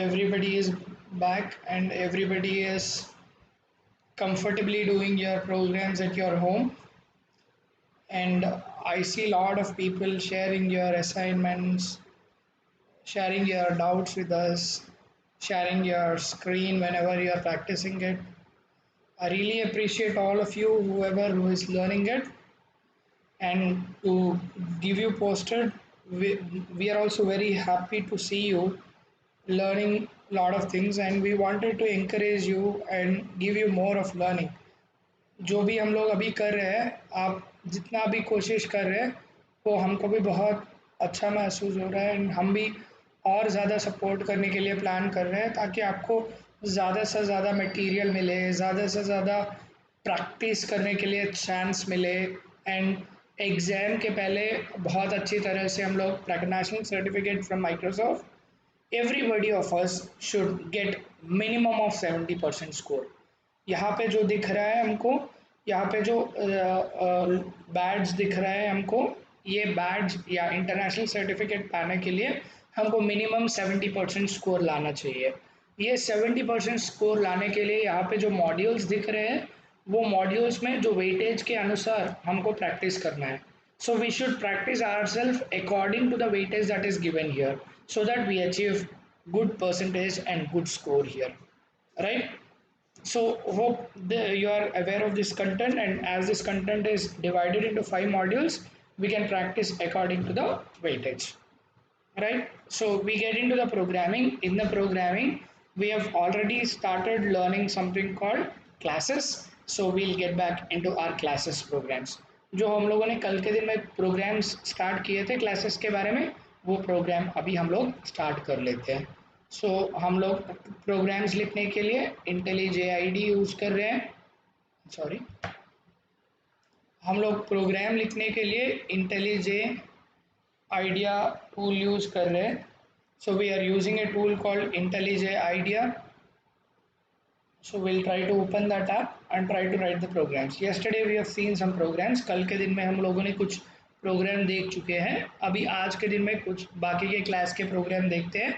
everybody is back and everybody is comfortably doing your programs at your home. And I see a lot of people sharing your assignments, sharing your doubts with us, sharing your screen whenever you are practicing it. I really appreciate all of you, whoever who is learning it, and to give you posted. We are also very happy to see you learning a lot of things, and we wanted to encourage you and give you more of learning. जो भी हम लोग अभी कर रहे हैं, आप जितना भी कोशिश कर रहे हैं वो हमको भी बहुत अच्छा महसूस हो रहा है, एंड हम भी और ज़्यादा सपोर्ट करने के लिए प्लान कर रहे हैं ताकि आपको ज़्यादा से ज़्यादा मटेरियल मिले, ज़्यादा से ज़्यादा प्रैक्टिस करने के लिए चांस मिले, एंड एग्ज़ाम के पहले बहुत अच्छी तरह से हम लोग national certificate from Microsoft, everybody of us should get minimum of 70% score. यहाँ पे जो दिख रहा है हमको, यहाँ पे जो बैड्स दिख रहा है हमको, ये बैड्स या इंटरनेशनल सर्टिफिकेट पाने के लिए हमको मिनिमम 70% स्कोर लाना चाहिए। ये 70% स्कोर लाने के लिए यहाँ पे जो मॉड्यूल्स दिख रहे हैं वो मॉड्यूल्स में जो वेटेज के अनुसार हमको प्रैक्टिस करना है। So we should practise ourself according to the weightage that is given here, so that we achieve good percentage and good score here, right? So hope you are aware of this content, and as this content is divided into 5 modules, we can practice according to the weightage, right? So we get into the programming. In the programming we have already started learning something called classes, so we'll get back into our classes programs. जो हम लोगों ने कल के दिन में programmes start किए थे क्लासेस के बारे में, वो प्रोग्राम अभी हम लोग स्टार्ट कर लेते हैं। सो हम लोग प्रोग्राम्स लिखने के लिए IntelliJ IDE यूज़ कर रहे हैं, सॉरी, हम लोग प्रोग्राम लिखने के लिए IntelliJ IDEA टूल यूज़ कर रहे हैं। So we are using a tool called IntelliJ IDEA. So we'll try to open that app and try to write the programs. Yesterday we have seen some programs. कल के दिन में हम लोगों ने कुछ प्रोग्राम देख चुके हैं। अभी आज के दिन में कुछ बाकी के क्लास के प्रोग्राम देखते हैं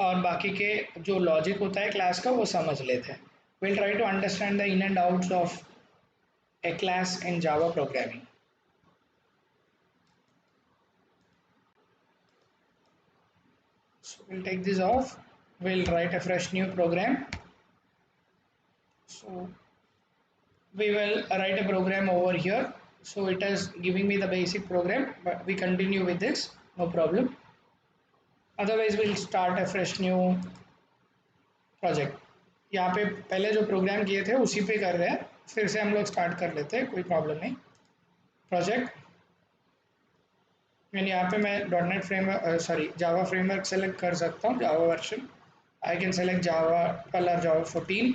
और बाकी के जो लॉजिक होता है क्लास का वो समझ लेते हैं। We'll try to understand the in and outs of a class in Java programming. So we'll take this off. We'll write a fresh new program. So we will write a program over here. So it is giving me the basic program, but we continue with this, no problem. Otherwise we'll start a fresh new project. यहाँ पे पहले जो programme किए थे उसी पे कर रहे हैं, फिर से हम लोग स्टार्ट कर लेते हैं, कोई प्रॉब्लम नहीं। प्रोजेक्ट, यहाँ पे मैं .NET framework, sorry, Java framework select कर सकता हूँ, Java version. I can select Java 12 और Java 14,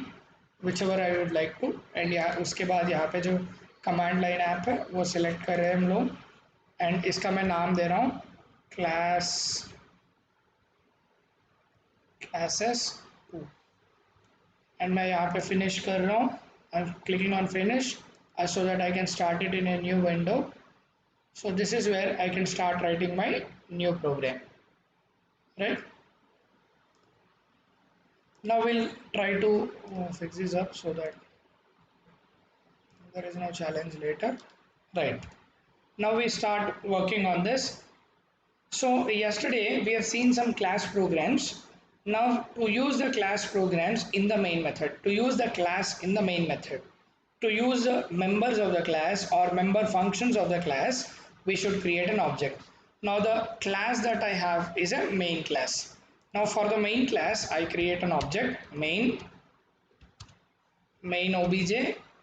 whichever I would like to, and यहाँ उसके बाद यहाँ पे जो कमांड लाइन ऐप है वो सिलेक्ट कर रहे हैं हम लोग, एंड इसका मैं नाम दे रहा हूँ क्लासेस 2, एंड मैं यहाँ पे फिनिश कर रहा हूँ। I am clicking on finish so that I can start it in a new window. So this is where I can start writing my new program, right? Now we'll try to fix this up so that there is no challenge later, right? Now we start working on this. So yesterday we have seen some class programs. Now to use the class programs in the main method, to use the class in the main method, to use the members of the class or member functions of the class, we should create an object. Now the class that I have is a main class. Now for the main class I create an object main obj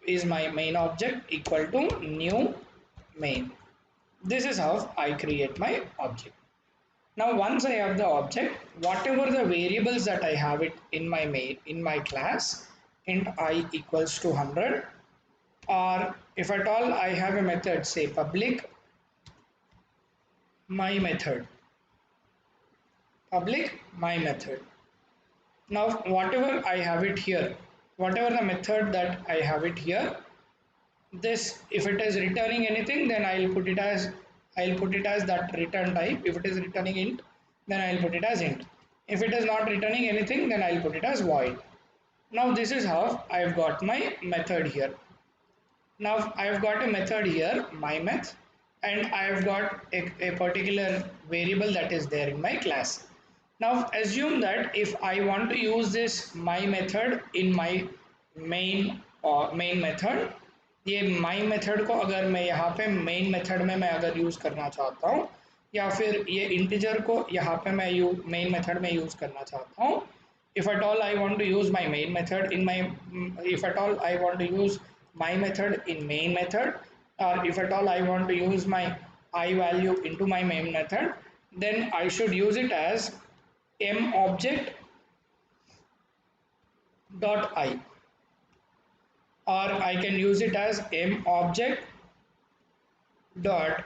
is my main object equal to new main. This is how I create my object. Now once I have the object, whatever the variables that I have it in my main, in my class, int I equals to 100, or if at all I have a method, say public my method, now whatever I have it here, whatever the method that I have it here, this, if it is returning anything, then I'll put it as that return type. If it is returning int, then I'll put it as int. If it is not returning anything, then I'll put it as void. Now this is how I've got my method here. Now I've got a method here, my meth, and I've got a particular variable that is there in my class. Now assume that if I want to use this my method in my main method, ये my method को अगर मैं यहाँ पे main method में मैं अगर use करना चाहता हूँ, या फिर ये integer को यहाँ पे मैं main method में यूज़ करना चाहता हूँ, if at all I want to use my main method in my if at all I want to use my method in main method, or if at all I want to use my I value into my main method, then I should use it as m object dot I, or I can use it as m object dot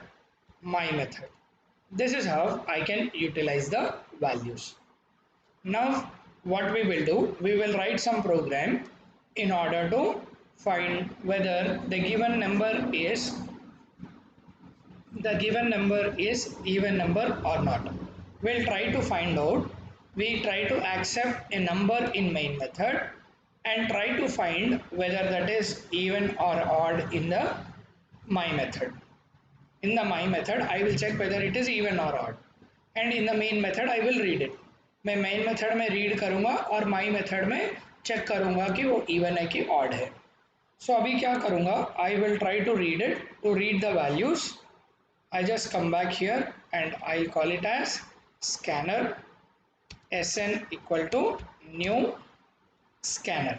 my method. This is how I can utilize the values. Now what we will do, we will write some program in order to find whether the given number is even number or not. We'll try to find out. We try to accept a number in main method and try to find whether that is even or odd in the my method. In the my method, I will check whether it is even or odd, and in the main method I will read it. मैं main method में read करूँगा और my method में check करूँगा कि वो even है कि odd है. So अभी क्या करूँगा? I will try to read it. To read the values, I just come back here and I'll call it as scanner sn equal to new scanner.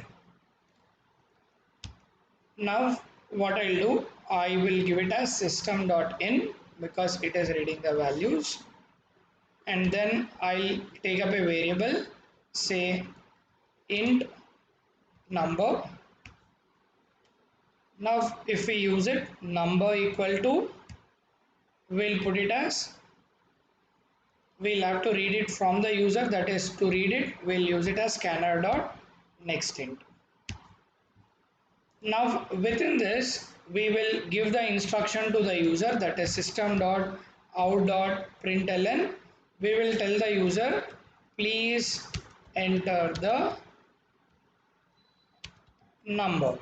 Now what I'll do, I will give it as system.in because it is reading the values, and then I'll take up a variable, say int number. Now if we use it, number equal to, we'll put it as, we'll have to read it from the user, that is to read it we'll use it as scanner dot next int. Now within this we will give the instruction to the user, that is system dot out dot println. We will tell the user please enter the number.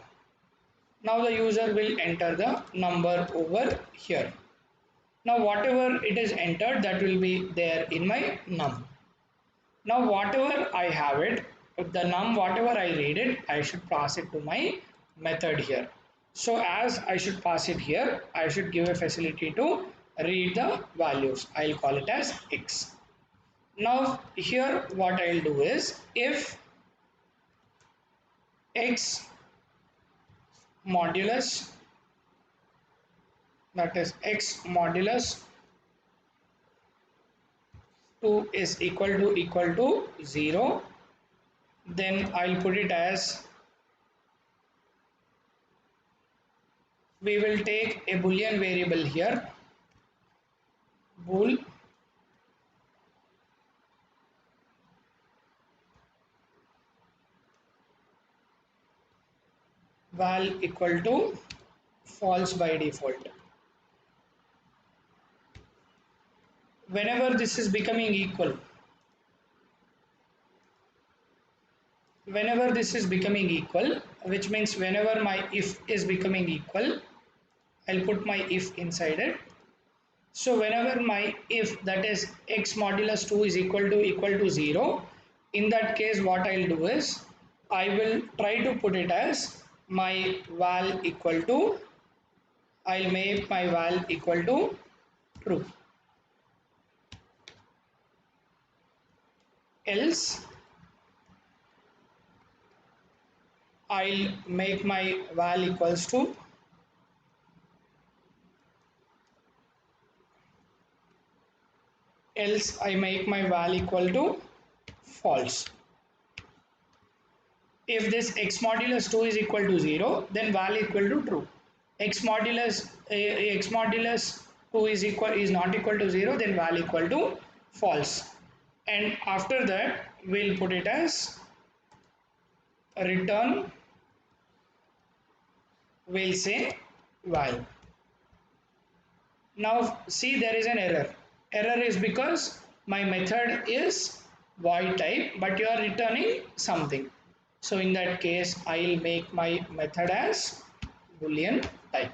Now the user will enter the number over here. Now whatever it is entered, that will be there in my num. Now whatever I have it, the num whatever I read it, I should pass it to my method here. So as I should pass it here, I should give a facility to read the values. I'll call it as x. Now here what I'll do is, if x modulus, that is x modulus 2 is equal to 0, then I'll put it as, we will take a boolean variable here, bool val equal to false by default. Whenever this is becoming equal, which means whenever my if is becoming equal, I'll put my if inside it. So whenever my if, that is x modulus 2 is equal to 0, in that case what I'll do is, I will try to put it as my val equal to, I'll make my val equal to true. Else I'll make my val equals to I make my val equal to false. If this x modulus 2 is equal to 0, then val equal to true. X modulus 2 is not equal to 0, then val equal to false. And after that we'll put it as return, we'll say val. Now see, there is an error. Error is because my method is void type, but you are returning something. So in that case, I'll make my method as boolean type.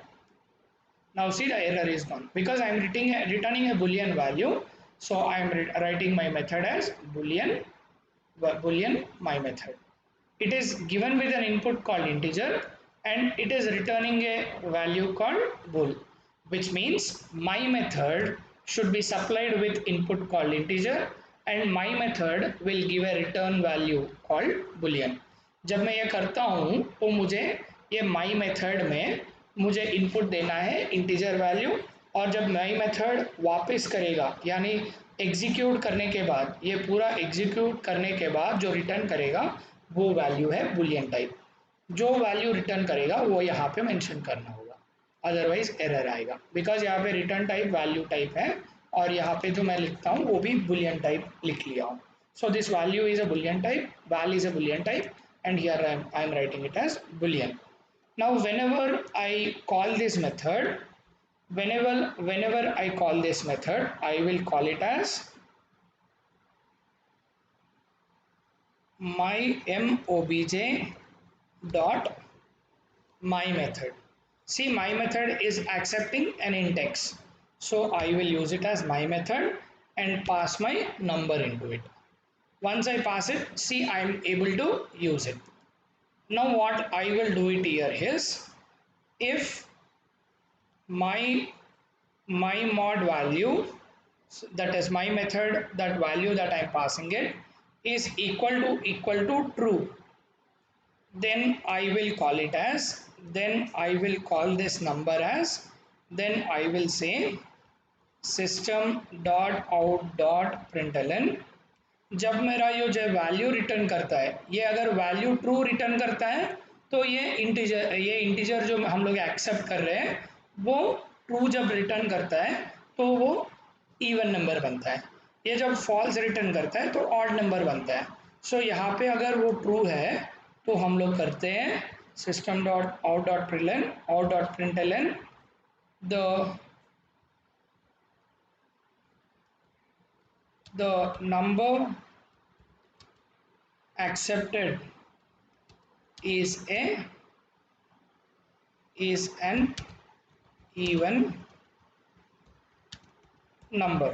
Now see, the error is gone because I'm returning a boolean value. So I'm writing my method as boolean my method. It is given with an input called integer and it is returning a value called bool, which means my method should be supplied with input called integer and my method will give a return value called boolean. जब मैं ये करता हूँ तो मुझे ये my method में मुझे इनपुट देना है इंटीजर वैल्यू, और जब my method वापस करेगा यानी एग्जीक्यूट करने के बाद, ये पूरा एग्जीक्यूट करने के बाद जो रिटर्न करेगा वो वैल्यू है बुलियन टाइप। जो वैल्यू रिटर्न करेगा वो यहाँ पे मेंशन करना होगा, अदरवाइज एरर आएगा बिकॉज यहाँ पे रिटर्न टाइप वैल्यू टाइप है और यहाँ पे जो मैं लिखता हूँ वो भी बुलियन टाइप लिख लिया हूँ। So this value is a Boolean type, val is a Boolean type and here I am writing it as boolean. Now whenever I call this method, whenever I call this method, I will call it as my mobj dot my method. See, my method is accepting an index, so I will use it as my method and pass my number into it. Once I pass it, see, I am able to use it. Now what I will do it here is, if my mod value, that is my method, that value that I am passing it is equal to true, then I will call it as, then I will call this number as, then I will say system dot out dot println. जब मेरा ये जो value return करता है, ये अगर value true return करता है तो ये इंटीजर जो हम लोग एक्सेप्ट कर रहे हैं वो ट्रू जब रिटर्न करता है तो वो इवन नंबर बनता है। ये जब फॉल्स रिटर्न करता है तो ऑड नंबर बनता है। सो यहाँ पे अगर वो ट्रू है तो हम लोग करते हैं system dot out dot println the number accepted is an even number.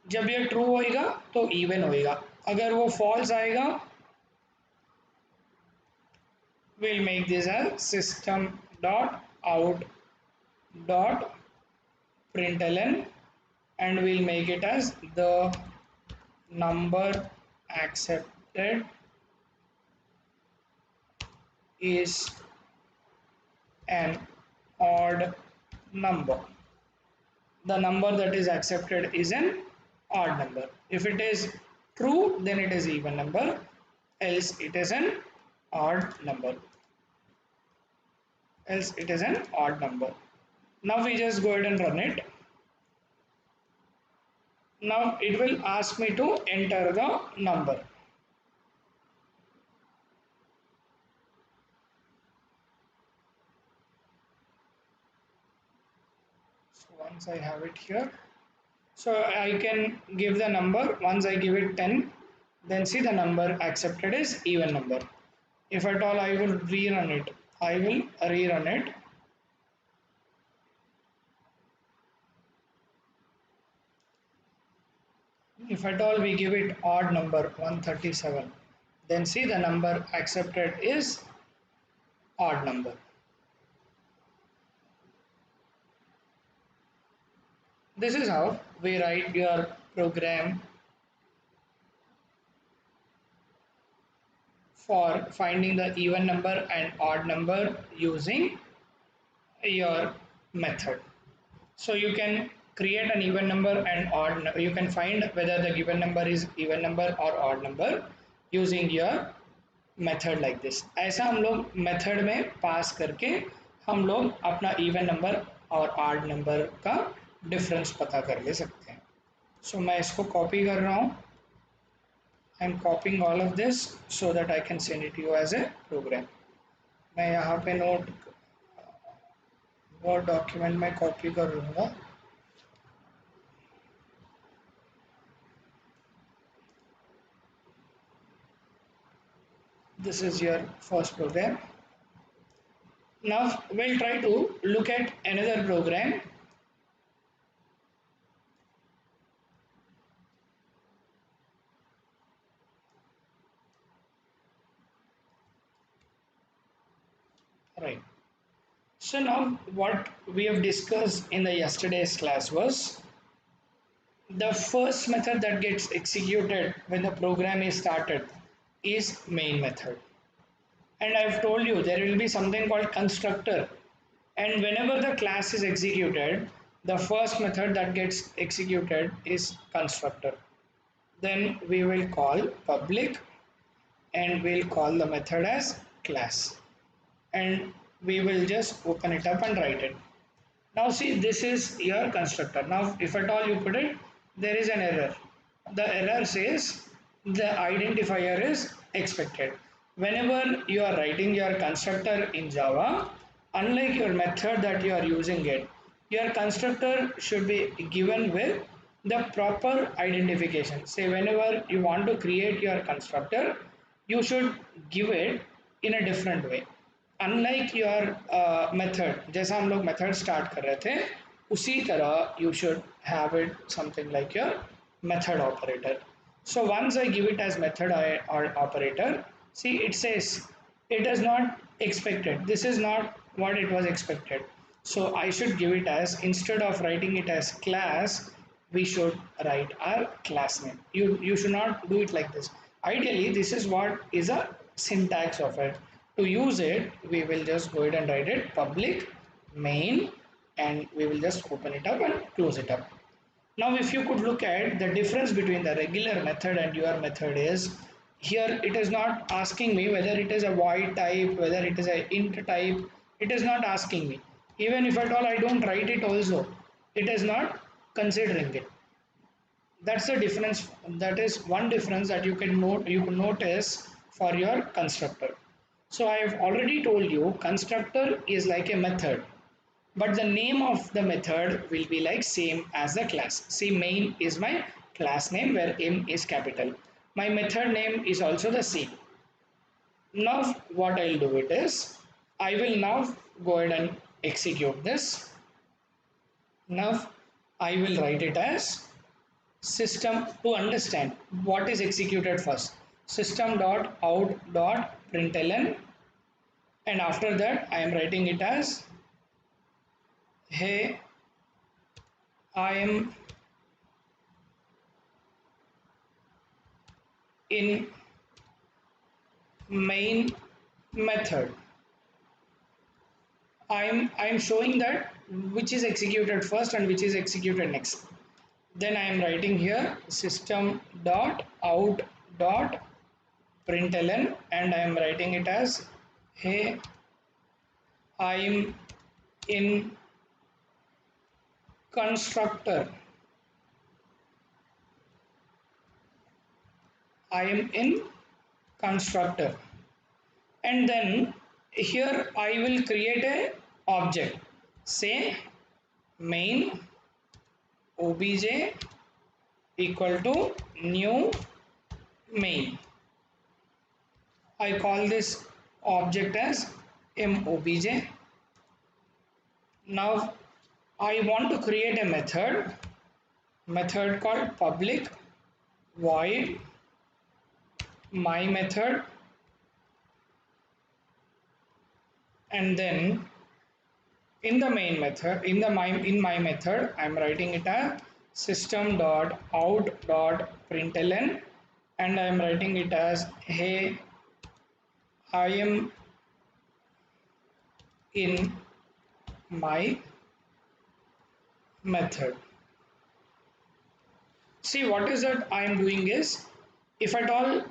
जब ये ट्रू होएगा तो इवन होएगा, अगर वो फॉल्स आएगा we'll make this as system dot out dot println and we'll make it as the number accepted is an odd number. The number that is accepted is an odd number. If it is true, then it is even number, else it is an odd number. Now we just go ahead and run it. Now it will ask me to enter the number. So once I have it here, so I can give the number. Once I give it 10, then see the number accepted is even number. If at all I will rerun it, If at all we give it odd number 137, then see the number accepted is odd number. This is how we write your program for finding the even number and odd number using your method. So you can create an even number and odd, you can find whether the given number is even number or odd number using your method like this. ऐसा हम लोग method में पास करके हम लोग अपना even number और odd number का difference पता कर ले सकते हैं. So मैं इसको copy कर रहा हूँ. I'm copying all of this so that I can send it to you as a program. मैं यहाँ पे नोट वो डॉक्यूमेंट में कॉपी कर लूँगा. This is your first program. Now we'll try to look at another program. Right. So now what we have discussed in the yesterday's class was the first method that gets executed when the program is started is main method. And I've told you there will be something called constructor. And whenever the class is executed, the first method that gets executed is constructor. Then we will call public and we'll call the method as class. And we will just open it up and write it. Now see, this is your constructor. Now if at all you put it, there is an error. The error says the identifier is expected. Whenever you are writing your constructor in Java, unlike your method that you are using it, your constructor should be given with the proper identification. Say whenever you want to create your constructor, you should give it in a different way. Unlike your method जैसा हम लोग method start कर रहे थे उसी तरह you should have it something like your method operator so once I give it as method or operator, see it says it is not expected, this is not what it was expected, so I should give it as, instead of writing it as class, we should write our class name. You should not do it like this. Ideally this is what is a syntax of it. To use it, we will just go ahead and write it public main and we will just open it up and close it up. Now if you could look at the difference between the regular method and your method is, here it is not asking me whether it is a void type, whether it is a int type, it is not asking me. Even if at all I don't write it also, it is not considering it. That's the difference. That is one difference that you can notice for your constructor. So I have already told you constructor is like a method, but the name of the method will be like same as the class. See, main is my class name where M is capital. My method name is also the same. Now what I'll do it is, I will now go ahead and execute this. Now I will write it as system, to understand what is executed first, system.out.println, and after that I am writing it as, hey, I am in main method. I'm showing that which is executed first and which is executed next. Then I am writing here system.out.println and I am writing it as, hey, I am in constructor. I am in constructor. And then here I will create a object. Say main obj equal to new main. I call this object as mobj. Now I want to create a method called public void my method, and then in the main method, in my method I'm writing it as system.out.println and I'm writing it as, hey, I am in my method. See, what is that I am doing is, if at all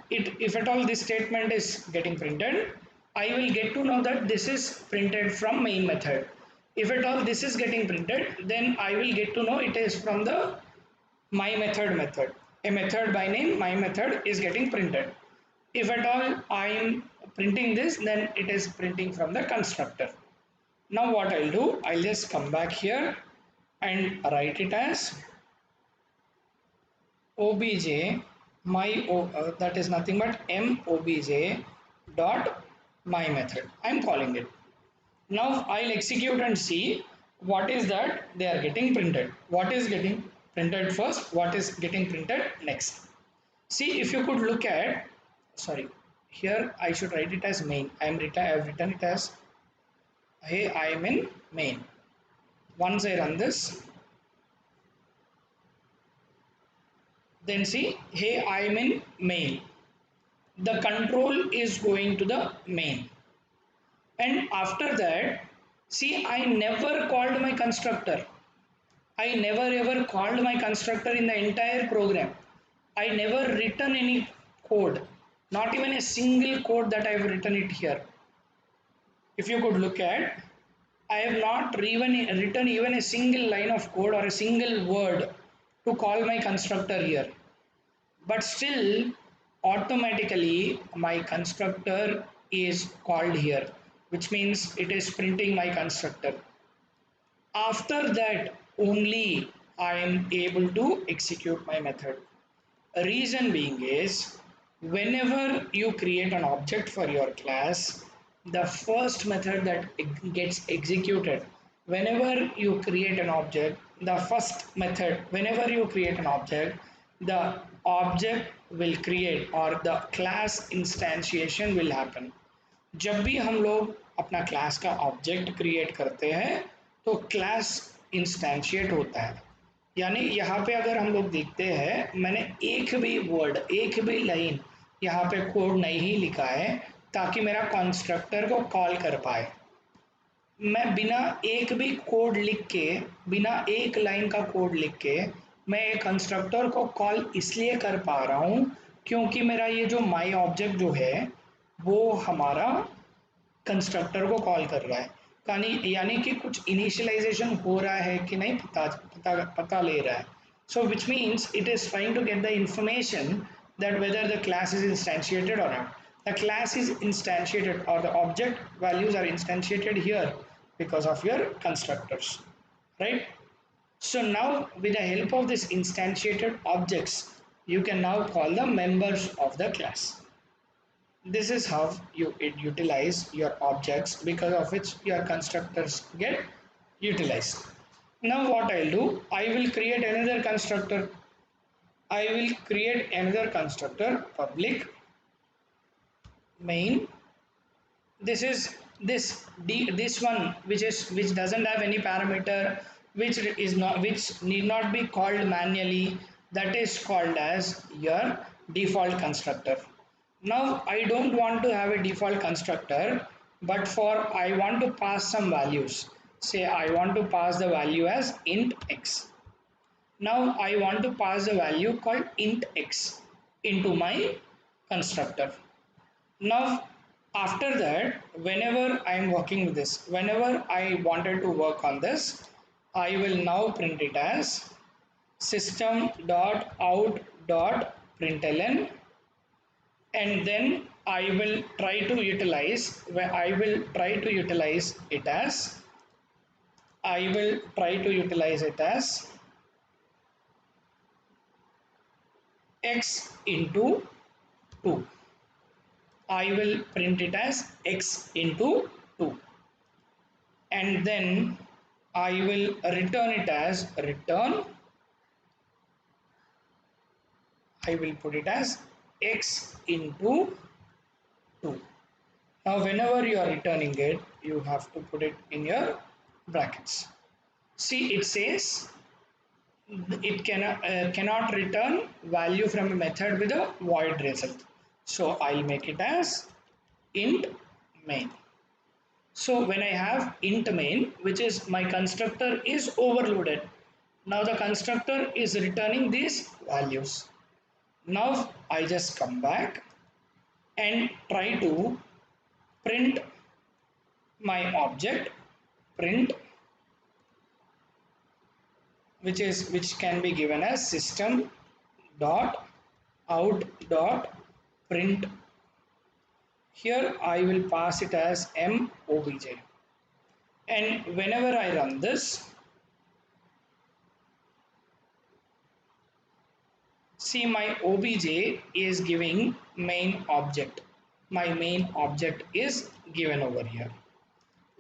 this statement is getting printed, I will get to know that this is printed from main method. If at all this is getting printed, then I will get to know it is from the my method. A method by name my method is getting printed. If at all I am printing this, then it is printing from the constructor. Now what I'll do, I'll just come back here and write it as obj my that is nothing but m obj dot my method. I'm calling it. Now I'll execute and see what is that they are getting printed. What is getting printed first? What is getting printed next? See, if you could look at, sorry, here I should write it as main. I have written it as, hey, I am in main. Once I run this, then see, hey, I am in main. The control is going to the main. And after that, see, I never called my constructor. I never ever called my constructor in the entire program. I never written any code, not even a single code that I have written it here. If you could look at, I have not even written even a single line of code or a single word to call my constructor here. But still, automatically my constructor is called here, which means it is printing my constructor. After that, only I am able to execute my method. A reason being is whenever you create an object for your class, the first method that gets executed, whenever you create an object, the first method, whenever you create an object, the object will create or the class instantiation will happen. जब भी हम लोग अपना class का object create करते हैं तो class instantiate होता है, यानी यहाँ पे अगर हम लोग देखते हैं मैंने एक भी वर्ड एक भी लाइन यहाँ पे कोड नहीं लिखा है ताकि मेरा कंस्ट्रक्टर को कॉल कर पाए। मैं बिना एक भी कोड लिख के, बिना एक लाइन का कोड लिख के मैं एक कंस्ट्रक्टर को कॉल इसलिए कर पा रहा हूँ क्योंकि मेरा ये जो माई ऑब्जेक्ट जो है वो हमारा कंस्ट्रक्टर को कॉल कर रहा है, यानी कि कुछ इनिशियलाइजेशन हो रहा है कि नहीं पता ले रहा है। So which means it is trying to get the information that whether the class is instantiated or not. The class is instantiated or the object values are instantiated here because of your constructors, right? So now with the help of this instantiated objects, you can now call the members of the class. This is how you utilize your objects because of which your constructors get utilized. Now what I'll do, I will create another constructor. I will create another constructor public main. This is this one which doesn't have any parameter, which need not be called manually, that is called as your default constructor. Now I don't want to have a default constructor, but for I want to pass some values. Say I want to pass the value as int x. Now I want to pass the value called int x into my constructor. Now after that, whenever I am working with this, whenever I wanted to work on this, I will now print it as system.out.println, and then I will try to utilize it as x into 2. I will print it as x into 2, and then I will return it as return. I will put it as x into 2. Now whenever you are returning it, you have to put it in your brackets. See, it says it cannot return value from a method with a void result. So I'll make it as int main. So when I have int main, which is my constructor is overloaded. Now the constructor is returning these values. Now I just come back and try to print my object, print, which can be given as system dot out dot print. Here I will pass it as mobj, and whenever I run this, see my obj is giving main object. my main object is given over here.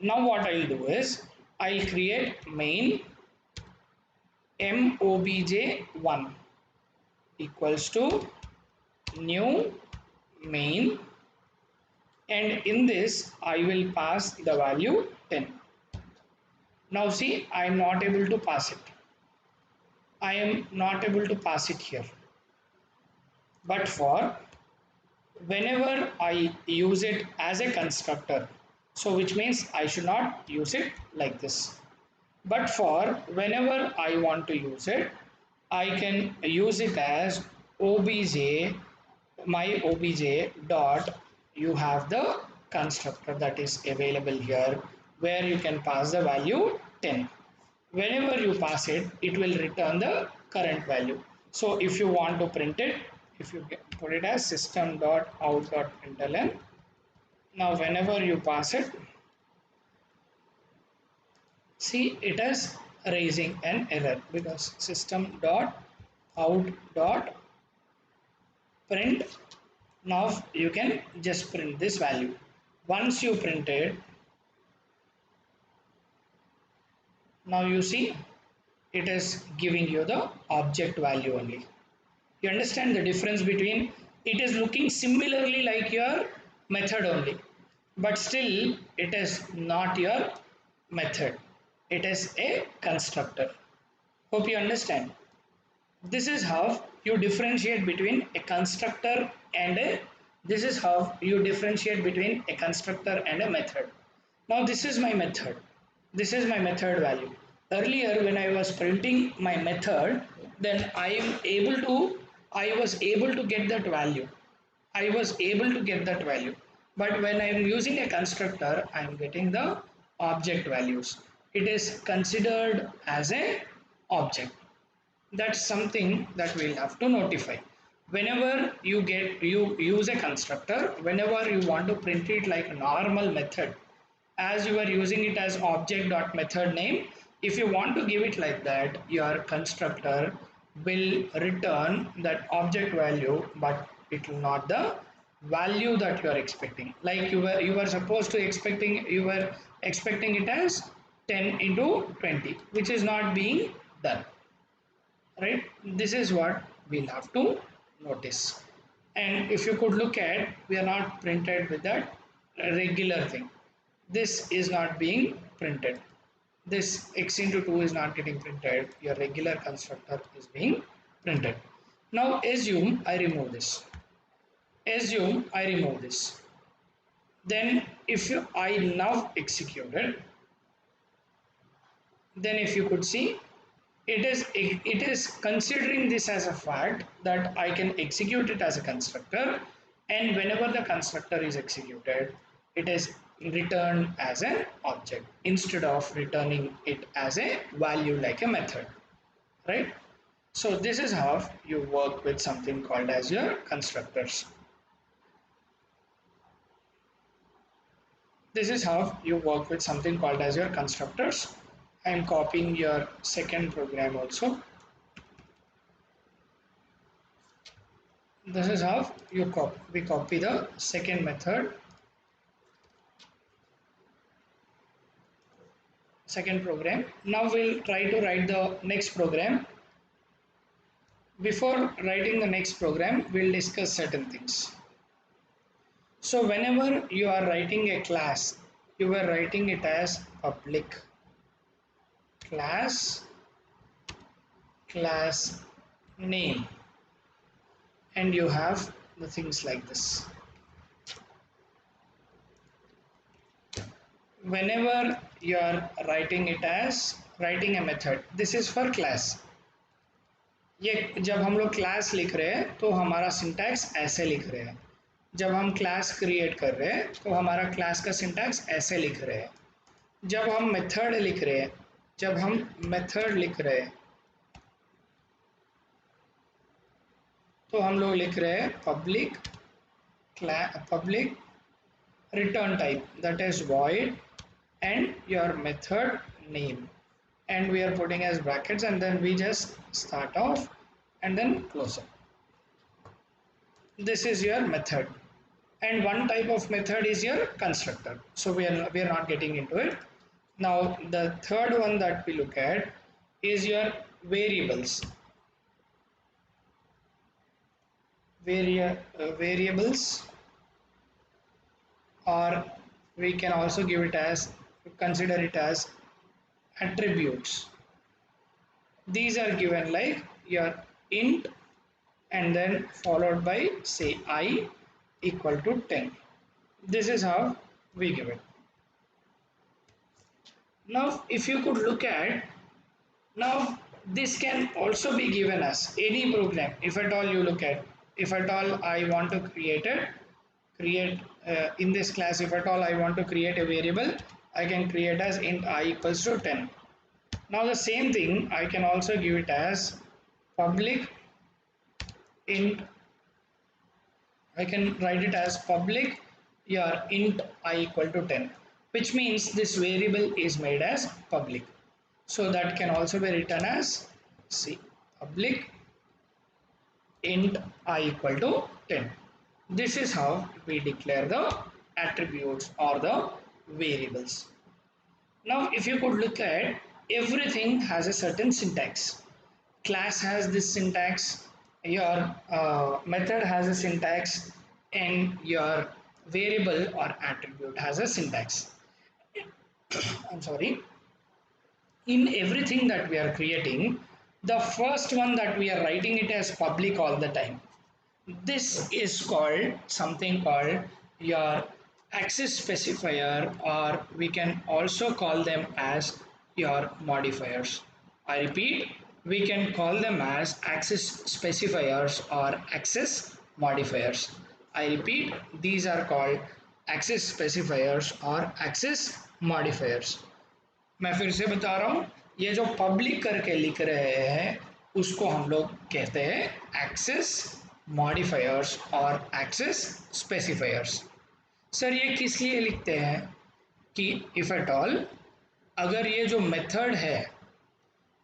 Now what I'll do is I'll create main mobj1 equals to new main, and in this I will pass the value 10. Now see, I am not able to pass it. I am not able to pass it here. But for whenever I use it as a constructor, so which means I should not use it like this. But for whenever I want to use it, I can use it as obj, my obj dot, you have the constructor that is available here where you can pass the value 10. Whenever you pass it, it will return the current value. So if you want to print it, if you put it as system.out.println, now whenever you pass it, see it is raising an error because system.out.print. Now you can just print this value. Once you print it, now you see it is giving you the object value only. You understand the difference between it is looking similarly like your method only, but still it is not your method. It is a constructor. Hope you understand. This is how you differentiate between a constructor and a this is how you differentiate between a constructor and a method. Now this is my method. This is my method value. Earlier when I was printing my method, then I was able to get that value. I was able to get that value. But when I am using a constructor, I am getting the object values. It is considered as a object. That's something that we'll have to notify. Whenever you use a constructor, whenever you want to print it like a normal method, as you are using it as object.method name, if you want to give it like that, your constructor will return that object value, but it will not the value that you are expecting. Like you were supposed to expecting it as 10 into 20, which is not being done. Right, this is what we'll have to notice. And if you could look at, we are not printed with that regular thing. This is not being printed. This x into 2 is not getting printed. Your regular constructor is being printed. Now assume I remove this. Assume I remove this. Then if I now execute it, then if you could see, it is considering this as a fact that I can execute it as a constructor, and whenever the constructor is executed, it is returned as an object instead of returning it as a value like a method, right? So this is how you work with something called as your constructors. This is how you work with something called as your constructors. I am copying your second program also. This is how we copy the second method, second program. Now we'll try to write the next program. Before writing the next program, we'll discuss certain things. So whenever you are writing a class, you are writing it as public class name, and you have the things like this. Whenever you are writing it as writing a method, this is for class. ये जब हम लोग class लिख रहे हैं तो हमारा syntax ऐसे लिख रहे हैं. जब हम क्लास क्रिएट कर रहे हैं तो हमारा क्लास का सिंटैक्स ऐसे लिख रहे हैं. जब हम मेथड लिख रहे हैं, जब हम मेथड लिख रहे हैं तो हम लोग लिख रहे हैं public return type, that is void and your method name, and we are putting as brackets, and then we just start off and then close it. This is your method. and one type of method is your constructor. So we are not getting into it. Now the third one that we look at is your variables. Variables, or we can also give it as, consider it as attributes. These are given like your int and then followed by say I equal to 10. This is how we give it. Now if you could look at, now this can also be given as any program. If at all you look at, if at all I want to create in this class, if at all I want to create a variable, I can create as int I equals to 10. Now the same thing I can also give it as public int, I can write it as public your int I equal to 10, which means this variable is made as public. So that can also be written as see public int I equal to 10. This is how we declare the attributes or the variables. Now if you could look at, everything has a certain syntax. Class has this syntax, your method has a syntax, and your variable or attribute has a syntax. I'm sorry. In everything that we are creating, the first one that we are writing it as public all the time. This is called something called your access specifier, or we can also call them as your modifiers. I repeat, we can call them as access specifiers or access modifiers. I repeat, these are called access specifiers or access modifiers. मैं फिर से बता रहा हूँ, ये जो public करके लिख रहे हैं उसको हम लोग कहते हैं एक्सेस मॉडिफायर्स और एक्सेस स्पेसिफायर्स. सर ये किस लिए लिखते हैं कि इफ एट ऑल अगर ये जो मेथड है,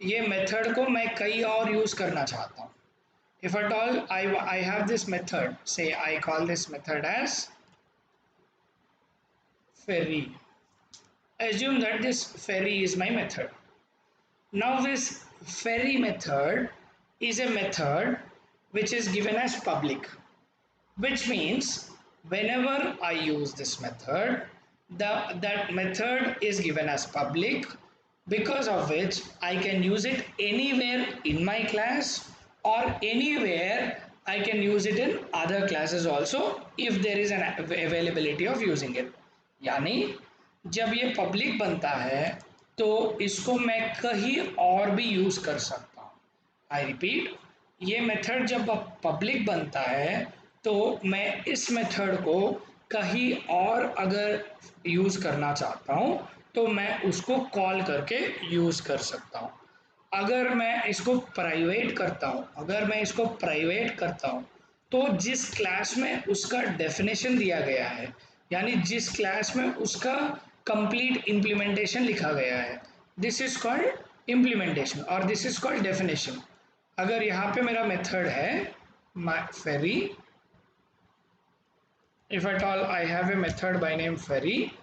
ये मेथड को मैं कई और यूज़ करना चाहता हूँ. If at all I have this method, say I call this method as ferry. Assume that this ferry is my method. Now this ferry method is a method which is given as public, which means whenever I use this method, that method is given as public, because of which I can use it anywhere in my class or anywhere I can use it in other classes also if there is an availability of using it. यानी जब ये public बनता है तो इसको मैं कहीं और भी यूज़ कर सकता हूँ. आई रिपीट, ये मेथड जब पब्लिक बनता है तो मैं इस मेथड को कहीं और अगर यूज़ करना चाहता हूँ तो मैं उसको कॉल करके यूज़ कर सकता हूँ. अगर मैं इसको प्राइवेट करता हूँ तो जिस क्लास में उसका डेफिनेशन दिया गया है, यानी जिस क्लास में उसका कंप्लीट इम्प्लीमेंटेशन लिखा गया है, दिस इज कॉल्ड इम्प्लीमेंटेशन और दिस इज कॉल्ड डेफिनेशन. अगर यहाँ पे मेरा मेथड है my ferry, if at all I have a method by name ferry,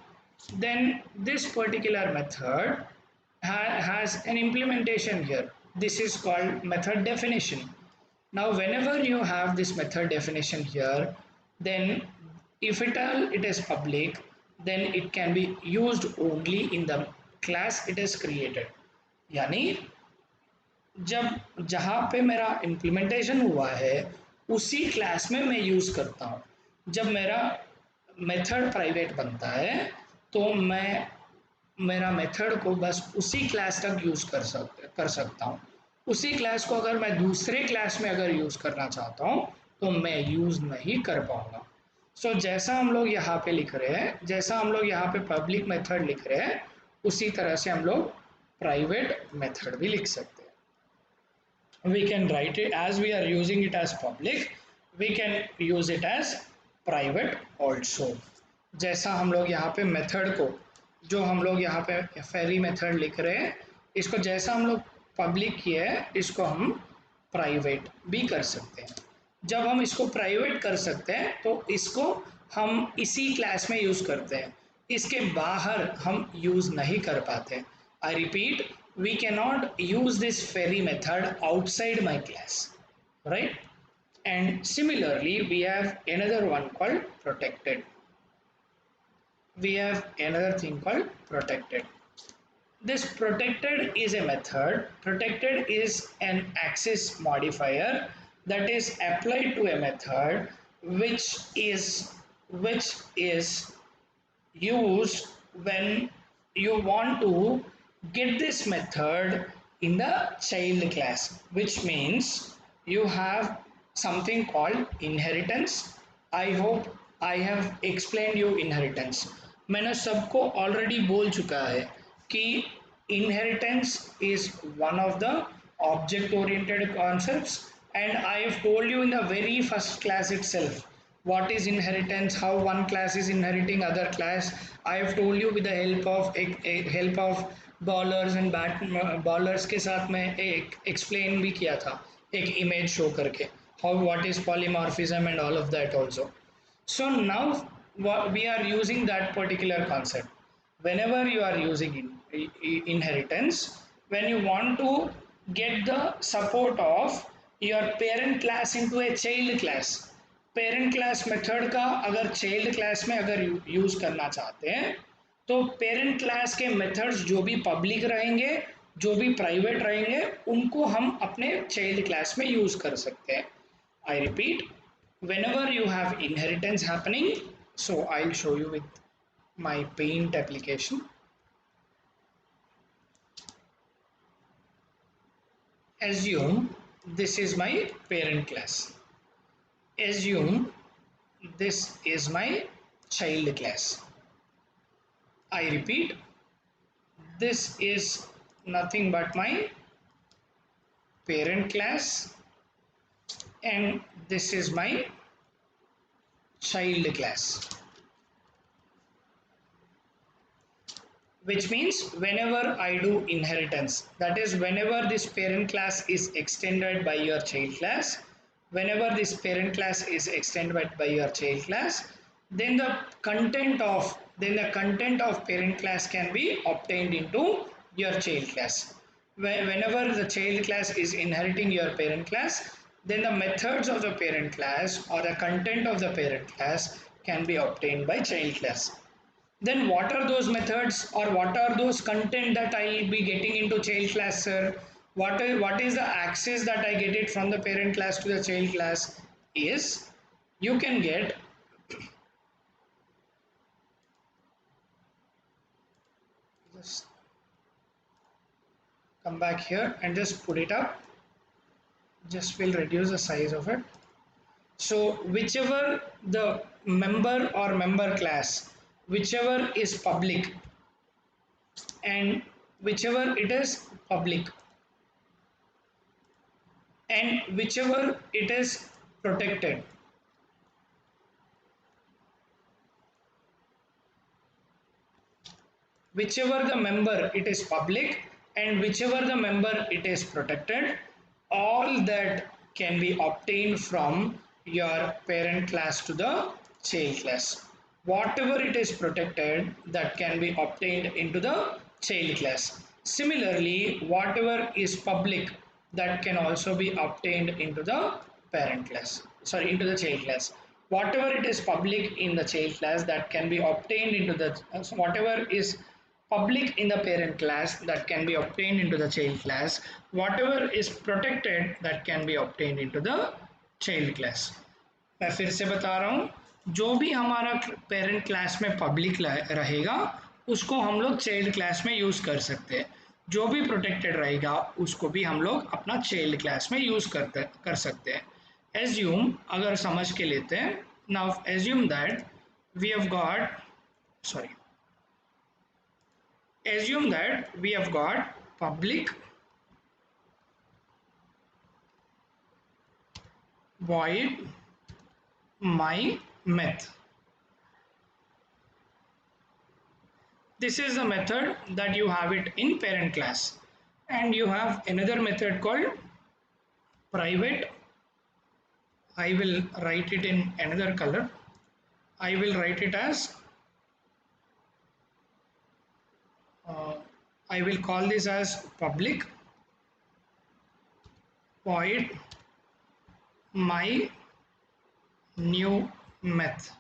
then this particular method has an implementation here. This is called method definition. Now whenever you have this method definition here, then if at all it is public, then it can be used only in the class it is created. यानी जब जहाँ पे मेरा implementation हुआ है उसी class में मैं यूज़ करता हूँ. जब मेरा मेथड प्राइवेट बनता है तो मैं मेरा मेथड को बस उसी क्लास तक यूज़ कर सकता हूँ. उसी क्लास को अगर मैं दूसरे क्लास में अगर यूज़ करना चाहता हूँ तो मैं यूज़ नहीं कर पाऊँगा. सो जैसा हम लोग यहाँ पे लिख रहे हैं, जैसा हम लोग यहाँ पे पब्लिक मेथड लिख रहे हैं, उसी तरह से हम लोग प्राइवेट मेथड भी लिख सकते हैं. We can write it as we are using it as public, we can use it as private also. जैसा हम लोग यहाँ पे मेथड को, जो हम लोग यहाँ पे ferry मेथड लिख रहे हैं, इसको जैसा हम लोग पब्लिक किया है इसको हम प्राइवेट भी कर सकते हैं. जब हम इसको प्राइवेट कर सकते हैं तो इसको हम इसी क्लास में यूज करते हैं, इसके बाहर हम यूज नहीं कर पाते। I repeat, we can not use this very method outside my class, right? And similarly we have another one called protected. We have another thing called protected. This protected is a method. Protected is an access modifier that is applied to a method which is which is used when you want to get this method in the child class, which means you have something called inheritance. I hope I have explained you inheritance. मैंने सबको already बोल चुका है कि inheritance is one of the object oriented concepts, and I have told you in the very first class itself what is inheritance, how one class is inheriting other class. I have told you with the help of ballers and bat ballers के साथ मैं एक explain भी किया था एक image show करके, how what is polymorphism and all of that also. So now we are using that particular concept. Whenever you are using inheritance, when you want to get the support of your parent class into a child class, parent class method का अगर child class में अगर use करना चाहते हैं तो parent class के methods जो भी पब्लिक रहेंगे, जो भी प्राइवेट रहेंगे, उनको हम अपने चाइल्ड क्लास में यूज कर सकते हैं। I repeat, whenever you have inheritance happening, so I'll show you with my paint application. Assume this is my parent class, assume this is my child class. I repeat, this is nothing but my parent class and this is my child class, which means whenever I do inheritance, that is whenever this parent class is extended by your child class, whenever this parent class is extended by your child class, then the content of parent class can be obtained into your child class. Whenever the child class is inheriting your parent class, then the methods of the parent class or the content of the parent class can be obtained by child class. Then what are those methods or what are those content that I will be getting into child class, sir? What is the access that I get it from the parent class to the child class? Is you can get just come back here and just put it up. Just will reduce the size of it. So whichever the member or member class, whichever is public and whichever it is public and whichever it is protected, whichever the member it is public and whichever the member it is protected, all that can be obtained from your parent class to the child class. Whatever it is protected, that can be obtained into the child class. Similarly, whatever is public, that can also be obtained into the parent class, sorry, into the child class. Whatever it is public in the child class, that can be obtained into the whatever is public in the parent class, that can be obtained into the child class. Whatever is protected, that can be obtained into the child class. मैं फिर से बता रहा हूँ, जो भी हमारा parent class में पब्लिक रहेगा उसको हम लोग चाइल्ड क्लास में यूज कर सकते हैं, जो भी प्रोटेक्टेड रहेगा उसको भी हम लोग अपना चाइल्ड क्लास में यूज कर सकते हैं। एज्यूम, अगर समझ के लेते हैं, now assume that we have got sorry assume that we have got public void my meth. This is the method that you have it in parent class, and you have another method called private. I will write it in another color. I will write it as uh, I will call this as public void my new method.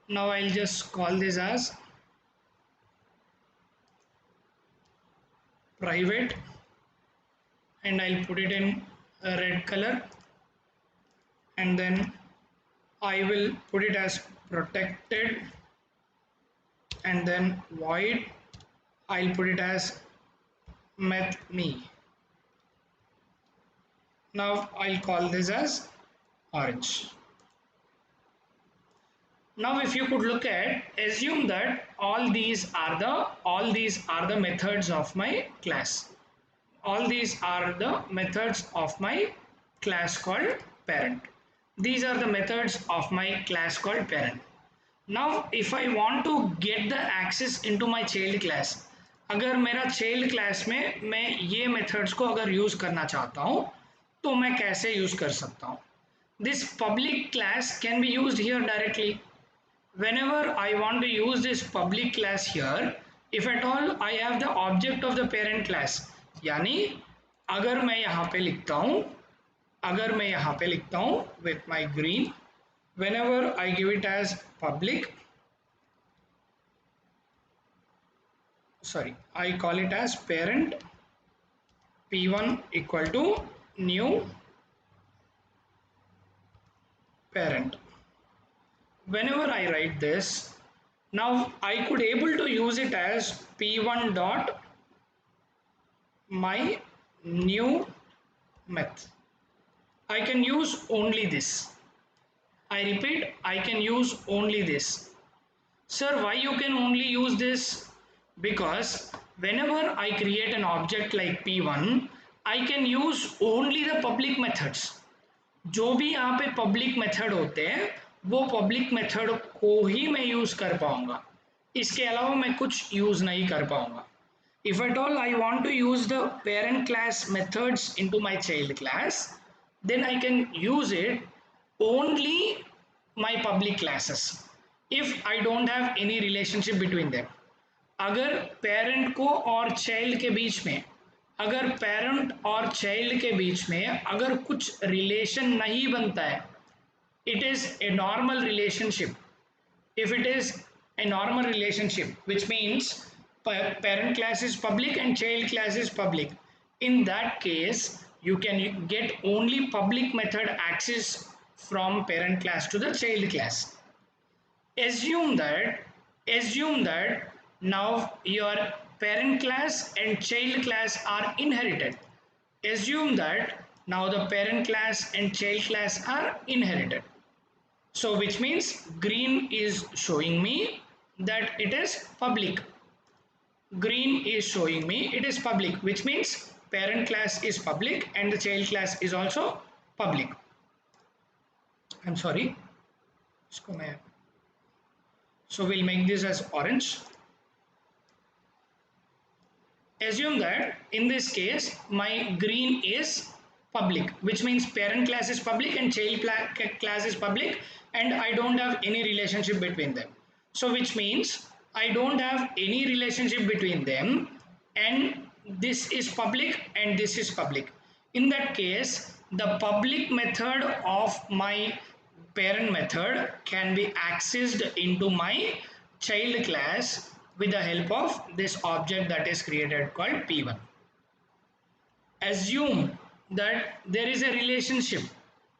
Now I'll just call this as private and I'll put it in a red color, and then I will put it as protected, and then void I'll put it as met me. Now I'll call this as orange. Now if you could look at, assume that all these are the methods of my class. All these are the methods of my class called parent. These are the methods of my class called parent. Now if I want to get the access into my child class, अगर मेरा child class में मैं ये methods को अगर use करना चाहता हूँ तो मैं कैसे use कर सकता हूँ? This public class can be used here directly. Whenever I want to use this public class here, if at all I have the object of the parent class, यानी अगर मैं यहाँ पे लिखता हूँ with my green, whenever I give it as public, sorry, I call it as parent p1 equal to new parent. Whenever I write this, now I could able to use it as p1 dot my new method. I can use only this. I repeat, I can use only this. Sir, why you can only use this? Because whenever I create an object like p1, I can use only the public methods. जो भी यहाँ पे public method होते हैं वो public method को ही मैं use कर पाऊंगा, इसके अलावा मैं कुछ यूज नहीं कर पाऊंगा. If at all I want to use the parent class methods into my child class, then I can use it only my public classes if I don't have any relationship between them. अगर parent को और child के बीच में अगर कुछ relation नहीं बनता है, it is a normal relationship. If it is a normal relationship, which means parent class is public and child class is public, in that case you can get only public method access from parent class to the child class. Assume that now your parent class and child class are inherited. Assume that now the parent class and child class are inherited. So which means green is showing me that it is public. Green is showing me it is public, which means parent class is public and the child class is also public. I'm sorry. So we'll make this as orange. Assume that in this case my green is public, which means parent class is public and child class is public, and I don't have any relationship between them. So which means I don't have any relationship between them, and this is public and this is public. In that case, the public method of my parent method can be accessed into my child class with the help of this object that is created called p1. Assume that there is a relationship,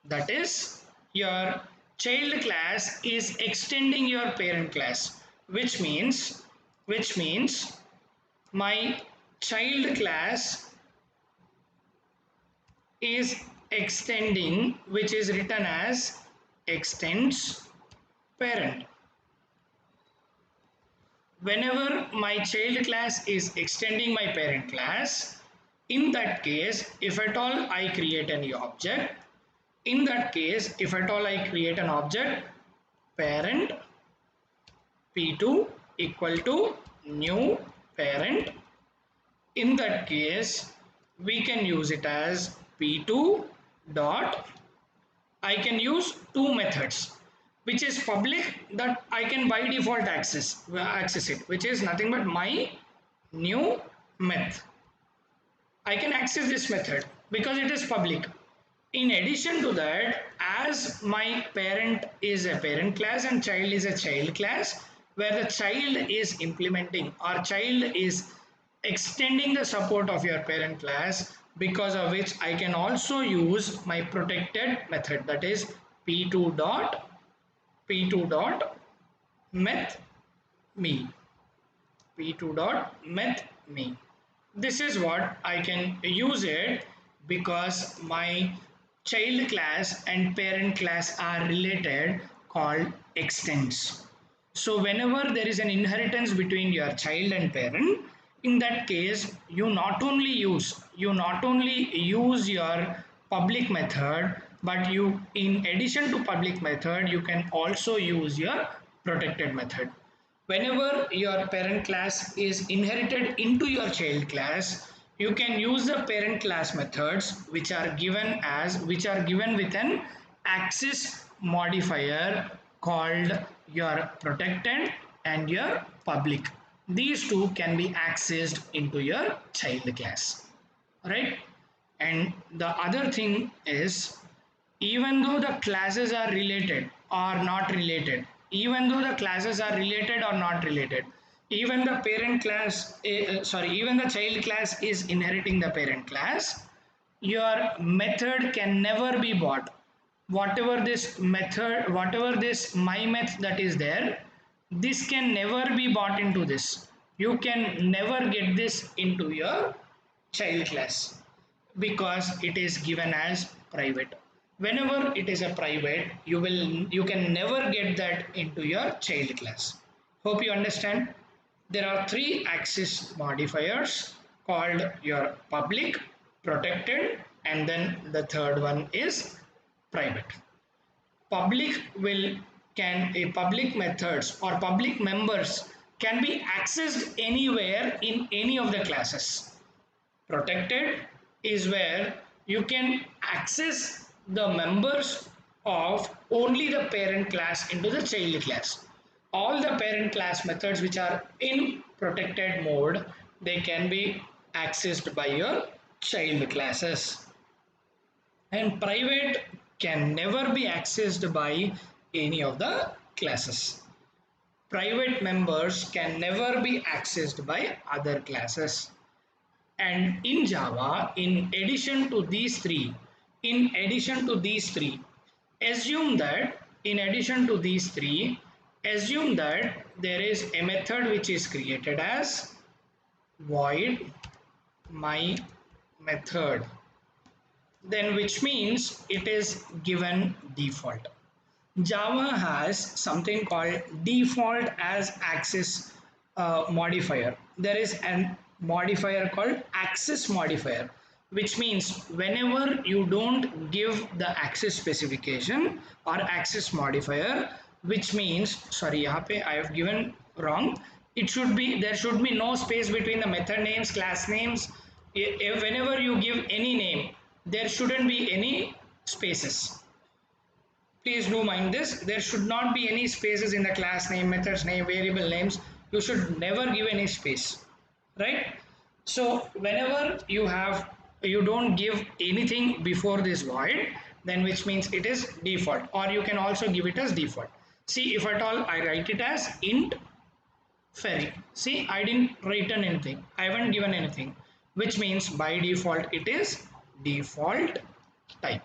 that is your child class is extending your parent class, which means my child class is extending, which is written as extends parent. Whenever my child class is extending my parent class, in that case, if at all I create any object, parent p2 equal to new parent, in that case we can use it as p2 dot I can use two methods, which is public that I can by default access it, which is nothing but my new method. I can access this method because it is public. In addition to that, as my parent is a parent class and child is a child class, where the child is implementing or child is extending the support of your parent class, because of which I can also use my protected method, that is p2 dot me p2 dot me. This is what I can use it because my child class and parent class are related, called extends. So whenever there is an inheritance between your child and parent, in that case you not only use your public method, but you, in addition to public method, you can also use your protected method. Whenever your parent class is inherited into your child class, you can use the parent class methods which are given with an access modifier called your protected and your public. These two can be accessed into your child class, right? And the other thing is, even though the classes are related or not related, even though the classes are related or not related, even the parent class, even the child class is inheriting the parent class, your method can never be bought. Whatever this my method that is there, this can never be bought into this. You can never get this into your child class because it is given as private. Whenever it is a private, you can never get that into your child class. Hope you understand. There are three access modifiers called your public, protected, and then the third one is private. Public will can a public methods or public members can be accessed anywhere in any of the classes. Protected is where you can access the members of only the parent class into the child class. All the parent class methods which are in protected mode, they can be accessed by your child classes. And private can never be accessed by any of the classes. Private members can never be accessed by other classes. And in Java, in addition to these three, assume that assume that there is a method which is created as void my method, then which means it is given default. Java has something called default as access modifier. There is an modifier called access modifier, which means whenever you don't give the access specification or access modifier, which means, sorry, यहाँ पे I have given wrong. There should be no space between the method names, class names. Whenever you give any name, there shouldn't be any spaces. Please do mind this. There should not be any spaces in the class name, methods name, variable names. You should never give any space, right? So whenever you don't give anything before this void, then which means it is default, or you can also give it as default. See, if at all I write it as int ferry, see, I didn't return anything, I haven't given anything, which means by default it is default type.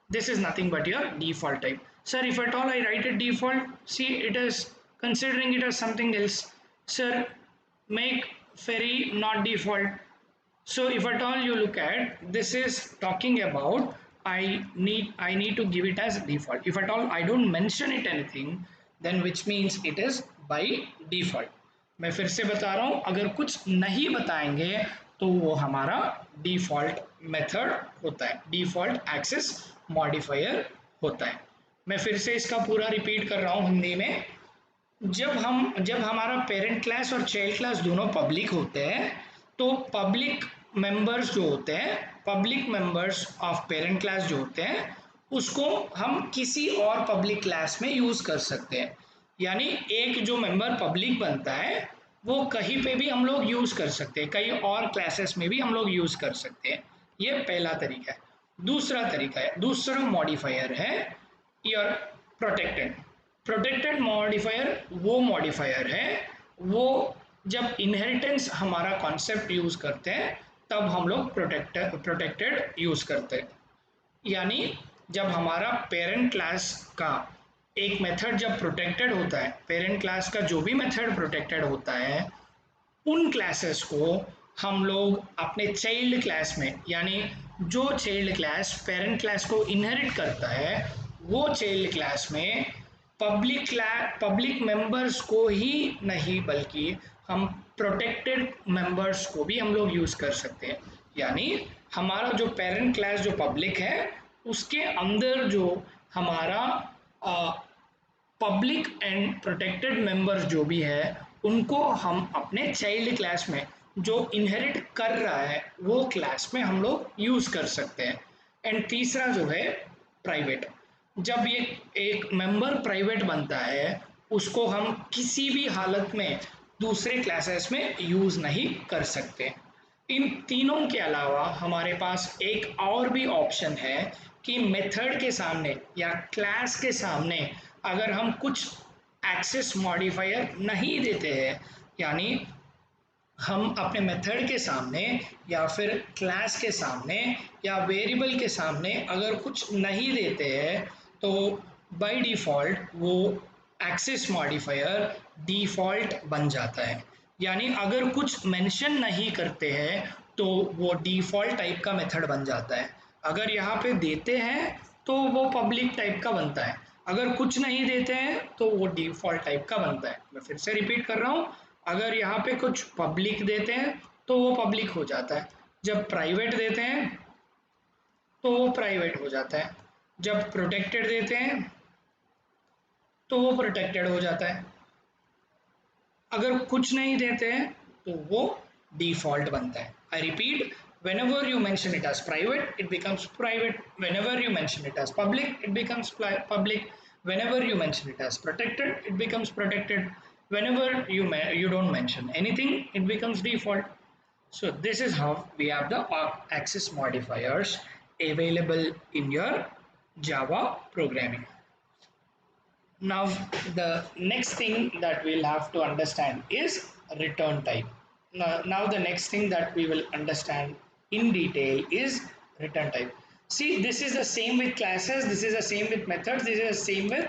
This is nothing but your default type. Sir, if at all I write a default, see, it is considering it as something else. Sir, make ferry not default. So if at all you look at, this is talking about I need to give it as default. If at all I don't mention it anything, then which means it is by default. मैं फिर से बता रहा हूँ, अगर कुछ नहीं बताएंगे तो वो हमारा डिफॉल्ट मेथड होता है, डिफॉल्ट एक्सेस मॉडिफायर होता है. मैं फिर से इसका पूरा रिपीट कर रहा हूँ हिंदी में. जब हमारा पेरेंट क्लास और चाइल्ड क्लास दोनों पब्लिक होते हैं, तो पब्लिक मेंबर्स जो होते हैं, public members of parent class जो होते हैं, उसको हम किसी और पब्लिक क्लास में यूज कर सकते हैं। यानी एक जो मेंबर पब्लिक बनता है वो कहीं पे भी हम लोग यूज कर सकते हैं, कई और क्लासेस में भी हम लोग यूज कर सकते हैं। ये पहला तरीका है। दूसरा तरीका है, दूसरा मॉडिफायर है योर प्रोटेक्टेड। प्रोटेक्टेड मॉडिफायर वो मॉडिफायर है, वो जब इनहेरिटेंस हमारा कॉन्सेप्ट यूज करते हैं तब हम लोग प्रोटेक्टेड यूज करते हैं। यानी जब हमारा पेरेंट क्लास का एक मेथड जब प्रोटेक्टेड होता है, पेरेंट क्लास का जो भी मेथड प्रोटेक्टेड होता है, उन क्लासेस को हम लोग अपने चाइल्ड क्लास में, यानी जो चाइल्ड क्लास पेरेंट क्लास को इनहेरिट करता है वो चाइल्ड क्लास में पब्लिक मेंबर्स को ही नहीं बल्कि हम प्रोटेक्टेड मेंबर्स को भी हम लोग यूज कर सकते हैं। यानी हमारा जो पेरेंट क्लास जो पब्लिक है उसके अंदर जो हमारा पब्लिक एंड प्रोटेक्टेड मेंबर्स जो भी है उनको हम अपने चाइल्ड क्लास में जो इनहेरिट कर रहा है वो क्लास में हम लोग यूज कर सकते हैं। एंड तीसरा जो है प्राइवेट। जब ये एक मेंबर प्राइवेट बनता है उसको हम किसी भी हालत में दूसरे क्लासेस में यूज नहीं कर सकते। इन तीनों के अलावा हमारे पास एक और भी ऑप्शन है कि मेथड के सामने या क्लास के सामने अगर हम कुछ एक्सेस मॉडिफायर नहीं देते हैं, यानी हम अपने मेथड के सामने या फिर क्लास के सामने या वेरिएबल के सामने अगर कुछ नहीं देते हैं तो बाय डिफ़ॉल्ट वो एक्सेस मॉडिफायर डिफ़ॉल्ट बन जाता है। यानी अगर कुछ मेंशन नहीं करते हैं तो वो डिफ़ॉल्ट टाइप का मेथड बन जाता है। अगर यहाँ पे देते हैं तो वो पब्लिक टाइप का बनता है, अगर कुछ नहीं देते हैं तो वो डिफ़ॉल्ट टाइप का बनता है। मैं फिर से रिपीट कर रहा हूँ, अगर यहाँ पे कुछ पब्लिक देते हैं तो वो पब्लिक हो जाता है, जब प्राइवेट देते हैं तो वो प्राइवेट हो जाता है, जब प्रोटेक्टेड देते हैं तो वो प्रोटेक्टेड हो जाता है, अगर कुछ नहीं देते हैं तो वो डिफ़ॉल्ट बनता है। I repeat, whenever you mention it as private it becomes private, whenever you mention it as public it becomes public, whenever you mention it as protected it becomes protected, whenever you don't mention anything it becomes default. So this is how we have the access modifiers available in your Java programming. Now the next thing that we'll have to understand is return type. Now the next thing that we will understand in detail is return type. See, this is the same with classes, this is the same with methods, this is the same with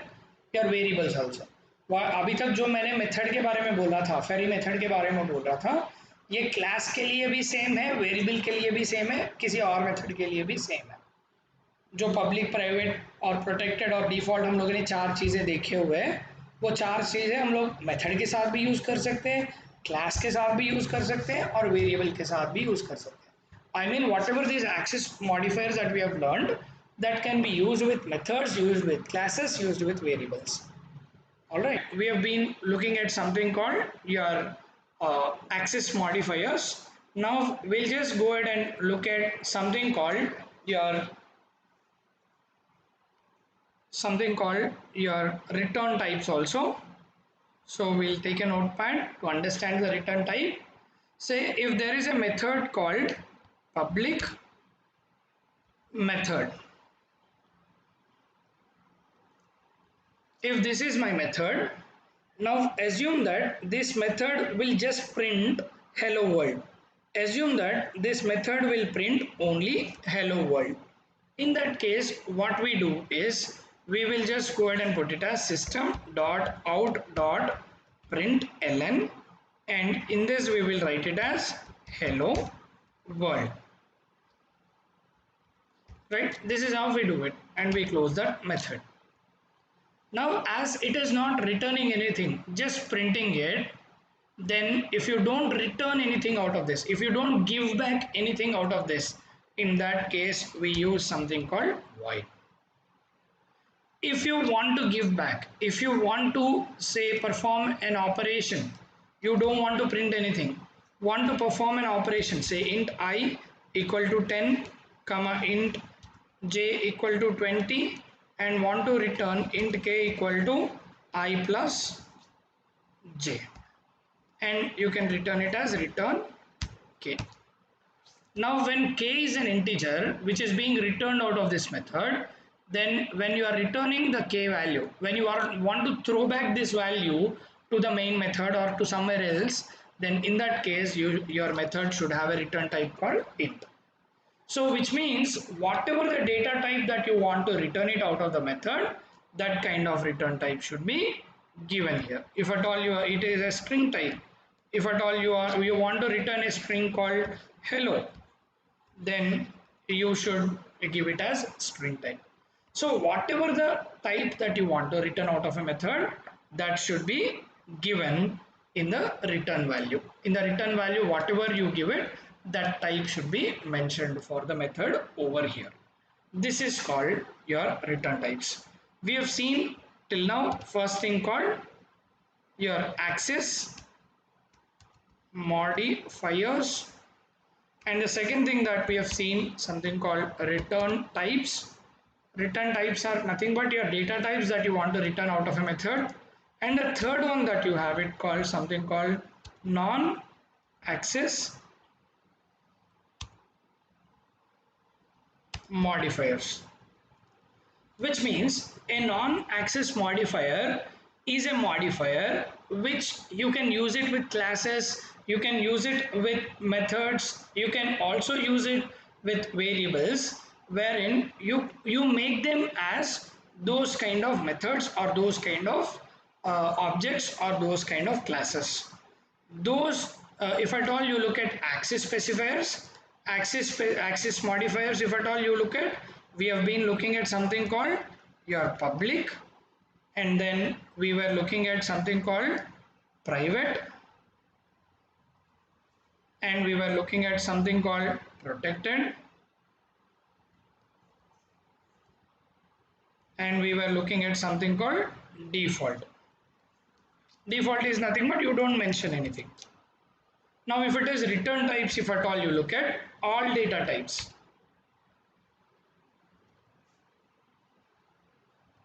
your variables also. अभी तक जो मैंने method के बारे में बोला था, फेरी method के बारे में बोल रहा था, ये क्लास के लिए भी सेम है, वेरिएबल के लिए भी सेम है, किसी और मेथड के लिए भी सेम है। जो पब्लिक, प्राइवेट और प्रोटेक्टेड और डिफ़ॉल्ट हम लोगों ने चार चीज़ें देखे हुए हैं, वो चार चीज़ें हम लोग मेथड के साथ भी यूज़ कर सकते हैं, क्लास के साथ भी यूज़ कर सकते हैं और वेरिएबल के साथ भी यूज़ कर सकते हैं। I mean whatever this access modifiers that we have learned that can be used with methods, used with classes, used with variables. All right, we have been looking at something called your access modifiers. Now we'll just go ahead and look at something called your return types also. So we'll take a notepad to understand the return type. Say if there is a method called public method. If this is my method, now assume that this method will just print hello world. Assume that this method will print only hello world. In that case, what we do is we will just go ahead and put it as system.out.println, and in this we will write it as hello world. Right? This is how we do it, and we close that method. Now, as it is not returning anything, just printing it, then if you don't return anything out of this, if you don't give back anything out of this, in that case we use something called void. If you want to give back, if you want to say perform an operation, you don't want to print anything, want to perform an operation, say int I equal to 10 comma int j equal to 20 and want to return int k equal to I plus j, and you can return it as return k. Now when k is an integer which is being returned out of this method, then when you are returning the k value, when you want to throw back this value to the main method or to somewhere else, then in that case your method should have a return type called int. So which means whatever the data type that you want to return it out of the method, that kind of return type should be given here. If at all it is a string type, if at all you want to return a string called hello, then you should give it as string type. So whatever the type that you want to return out of a method, that should be given in the return value. In the return value, whatever you give it, that type should be mentioned for the method over here. This is called your return types. We have seen till now first thing called your access modifiers, and the second thing that we have seen something called return types. Return types are nothing but your data types that you want to return out of a method. And the third one that you have it called something called non-access modifiers, which means a non-access modifier is a modifier which you can use it with classes, you can use it with methods, you can also use it with variables, wherein you make them as those kind of methods or those kind of objects or those kind of classes. Those if at all you look at access specifiers, access modifiers, if at all you look at, we have been looking at something called your public, and then we were looking at something called private, and we were looking at something called protected, and we were looking at something called default. Default is nothing but you don't mention anything. Now if it is return types, if at all you look at all data types,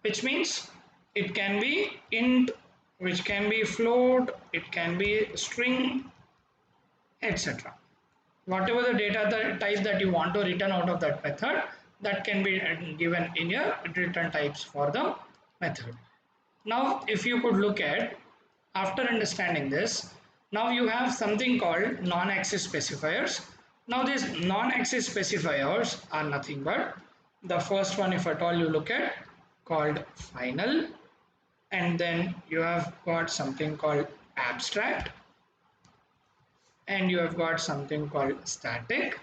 which means it can be int, which can be float, it can be string, etc. Whatever the data type that you want to return out of that method, that can be given in your return types for the method. Now if you could look at, after understanding this, now you have something called non-access specifiers. Now these non-access specifiers are nothing but the first one, if at all you look at, called final, and then you have got something called abstract, and you have got something called static.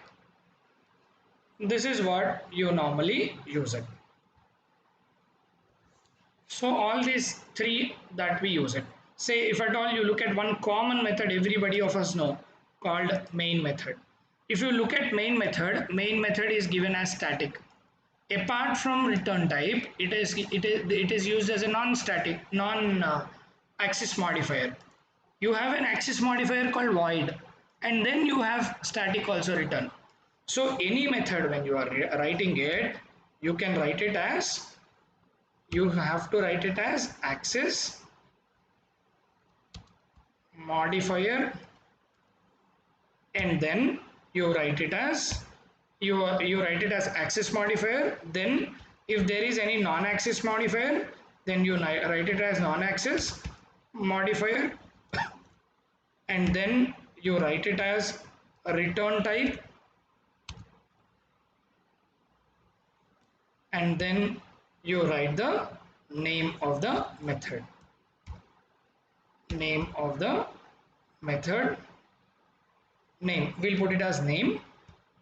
This is what you normally use it. So all these three that we use it. Say if at all you look at one common method everybody of us know called main method. If you look at main method is given as static. Apart from return type, it is used as a non-static, non-access modifier. You have an access modifier called void, and then you have static also return. So any method when you are writing it, you can write it as, you have to write it as access modifier, and then you write it as you write it as access modifier. Then if there is any non-access modifier, then you write it as non-access modifier, and then you write it as a return type, and then you write the name of the method, name of the method name, we'll put it as name,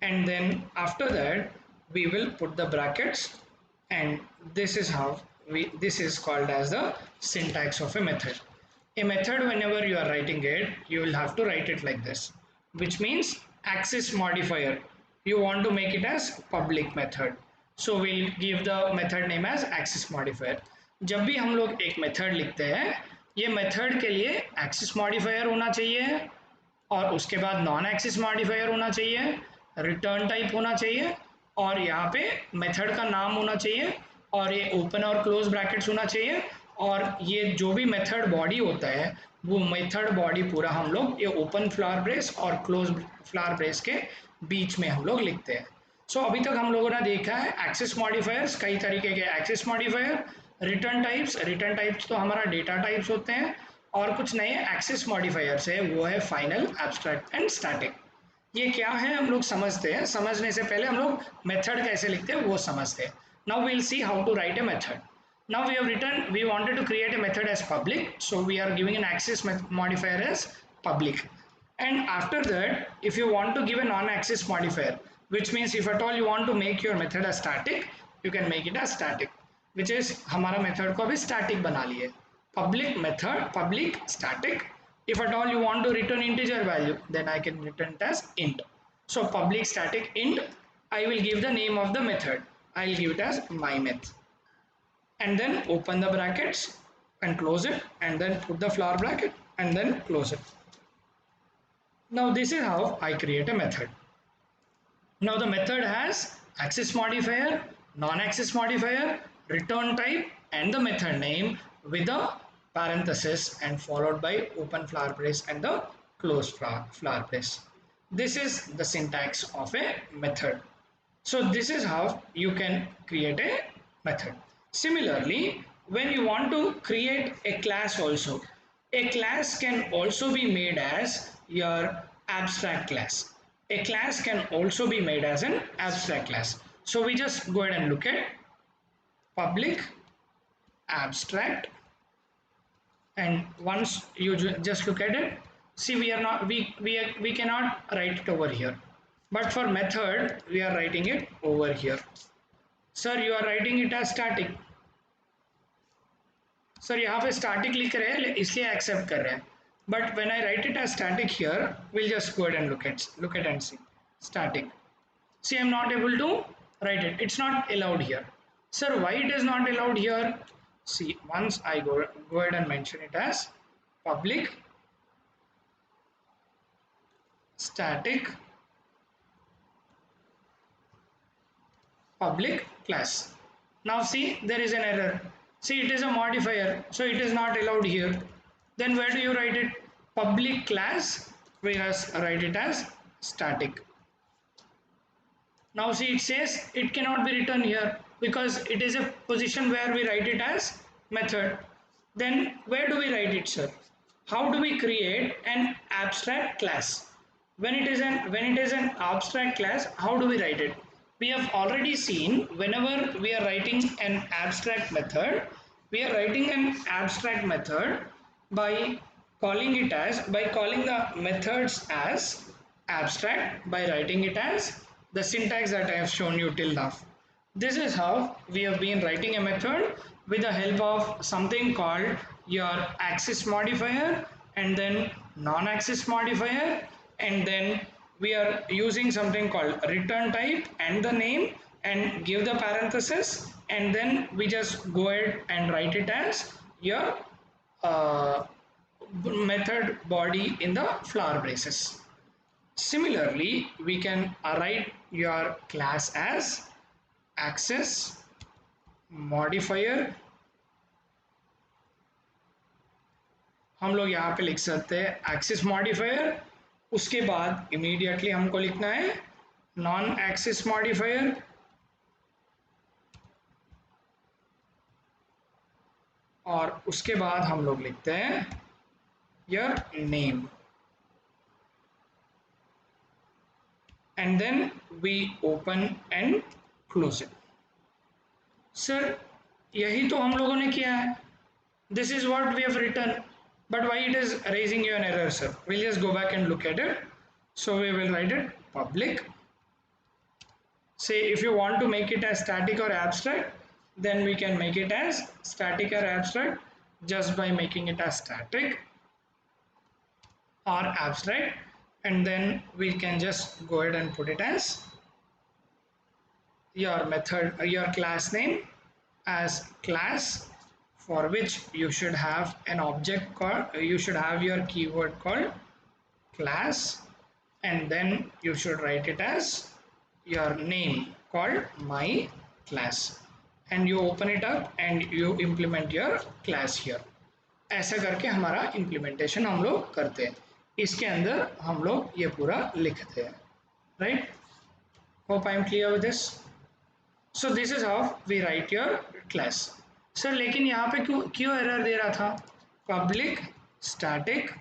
and then after that we will put the brackets, and this is how this is called as the syntax of a method. A method, whenever you are writing it, you will have to write it like this, which means access modifier, you want to make it as public method, so we'll give the method name as access modifier. जब भी हम लोग एक method लिखते हैं, ये method के लिए एक्सेस मॉडिफायर होना चाहिए, और उसके बाद नॉन एक्सेस मॉडिफायर होना चाहिए, रिटर्न टाइप होना चाहिए, और यहाँ पे मेथड का नाम होना चाहिए और ये ओपन और क्लोज ब्रैकेट्स होना चाहिए और ये जो भी मेथड बॉडी होता है वो मेथड बॉडी पूरा हम लोग ये ओपन फ्लावर ब्रेस और क्लोज फ्लावर ब्रेस के बीच में हम लोग लिखते हैं। सो अभी तक हम लोगों ने देखा है एक्सेस मॉडिफायर्स, कई तरीके के एक्सेस मॉडिफायर, रिटर्न टाइप्स तो हमारा डेटा टाइप्स होते हैं और कुछ नए एक्सेस मॉडिफायर्स है वो है फाइनल, एब्स्ट्रैक्ट एंड स्टैटिक। ये क्या है हम लोग समझते हैं, समझने से पहले हम लोग मेथड कैसे लिखते हैं वो समझते हैं। Now we will see how to write a method. Now we have written, we wanted to create a method as public, so we are giving an access modifier as public. And after that, if you want to give a non-access modifier, which means if at all you want to make your method as static, you can make it as static, which is हमारा method को अभी static बना लिए, public method, public static. If at all you want to return integer value, then I can return it as int. So public static int, I will give the name of the method. I will give it as my method. And then open the brackets and close it and then put the flower bracket and then close it. Now this is how I create a method. Now the method has access modifier, non-access modifier, return type and the method name with a parenthesis and followed by open flower brace and the closed flower brace. This is the syntax of a method. So this is how you can create a method. Similarly, when you want to create a class also, a class can also be made as your abstract class. A class can also be made as an abstract class. So we just go ahead and look at public abstract, and once you just look at it, see we are not we cannot write it over here, but for method we are writing it over here. Sir, you are writing it as static. Sir यहाँ पे static लिख रहे हैं इसलिए accept कर रहे हैं, but when I write it as static here will just go and look at and see static. See I am not able to write it, it's not allowed here. Sir, why it is not allowed here? See, once I go ahead and mention it as public static public class. Now see, there is an error. See, it is a modifier, so it is not allowed here. Then where do you write it? Public class, we must write it as static. Now see, it says it cannot be written here because it is a position where we write it as method. Then where do we write it, sir? How do we create an abstract class? When it is an abstract class, how do we write it? We have already seen whenever we are writing an abstract method, we are writing an abstract method by calling the methods as abstract, by writing it as the syntax that I have shown you till now. This is how we have been writing a method with the help of something called your access modifier and then non-access modifier, and then we are using something called return type and the name and give the parenthesis, and then we just go ahead and write it as your method body in the flower braces. Similarly, we can write your class as access modifier. हम लोग यहाँ पे लिख सकते हैं access modifier, उसके बाद immediately हमको लिखना है नॉन एक्सेस मॉडिफायर, और उसके बाद हम लोग लिखते हैं your name, and then we open and close it. Sir, यही तो हम लोगों ने किया है. This is what we have written, but why it is raising you an error, sir? We'll just go back and look at it. So we will write it public. Say if you want to make it as static or abstract, then we can make it as static or abstract just by making it as static or abstract, and then we can just go ahead and put it as your method, your class name as class, for which you should have an object called, you should have your keyword called class, and then you should write it as your name called my class, and you open it up and you implement your class here. ऐसा करके हमारा implementation हम लोग करते हैं, इसके अंदर हम लोग ये पूरा लिखते हैं, right? Hope I am clear with this. So this is how we write your class. Sir लेकिन यहाँ पे क्यों क्यों एरर दे रहा था? Public static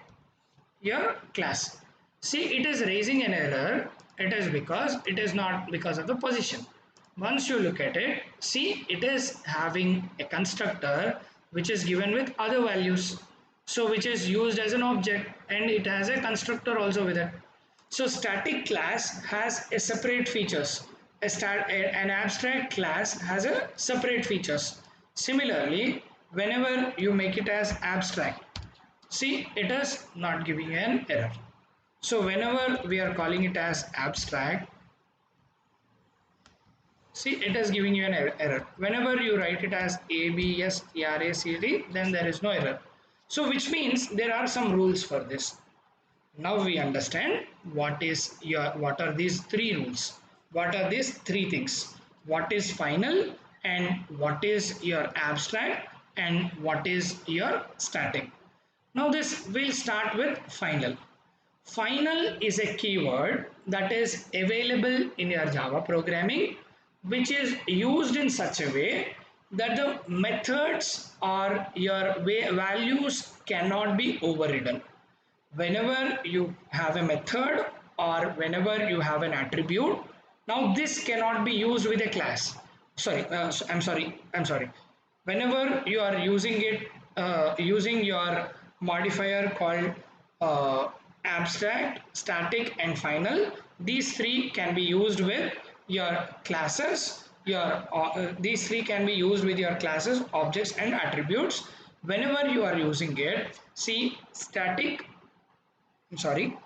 your class. See, it is raising an error. It is because it is not because of the position. Once you look at it, see, it is having a constructor which is given with other values, so which is used as an object, and it has a constructor also with it. So static class has a separate features. An abstract class has a separate features. Similarly, whenever you make it as abstract, see, it is not giving an error. So whenever we are calling it as abstract, see, it is giving you an error. Whenever you write it as A, B, S, T, R, A, C, D, then there is no error. So which means there are some rules for this. Now we understand what are these three rules. What are these three things? What is final, and what is your abstract, and what is your static. Now this will start with final. Final is a keyword that is available in your Java programming, which is used in such a way that the methods or your values cannot be overridden. Whenever you have a method or whenever you have an attribute, now this cannot be used with a class. I'm sorry. Whenever you are using it, using your modifier called uh, abstract, static, and final, these three can be used with your classes. These three can be used with your classes, objects, and attributes. Whenever you are using it, see, static. I'm sorry.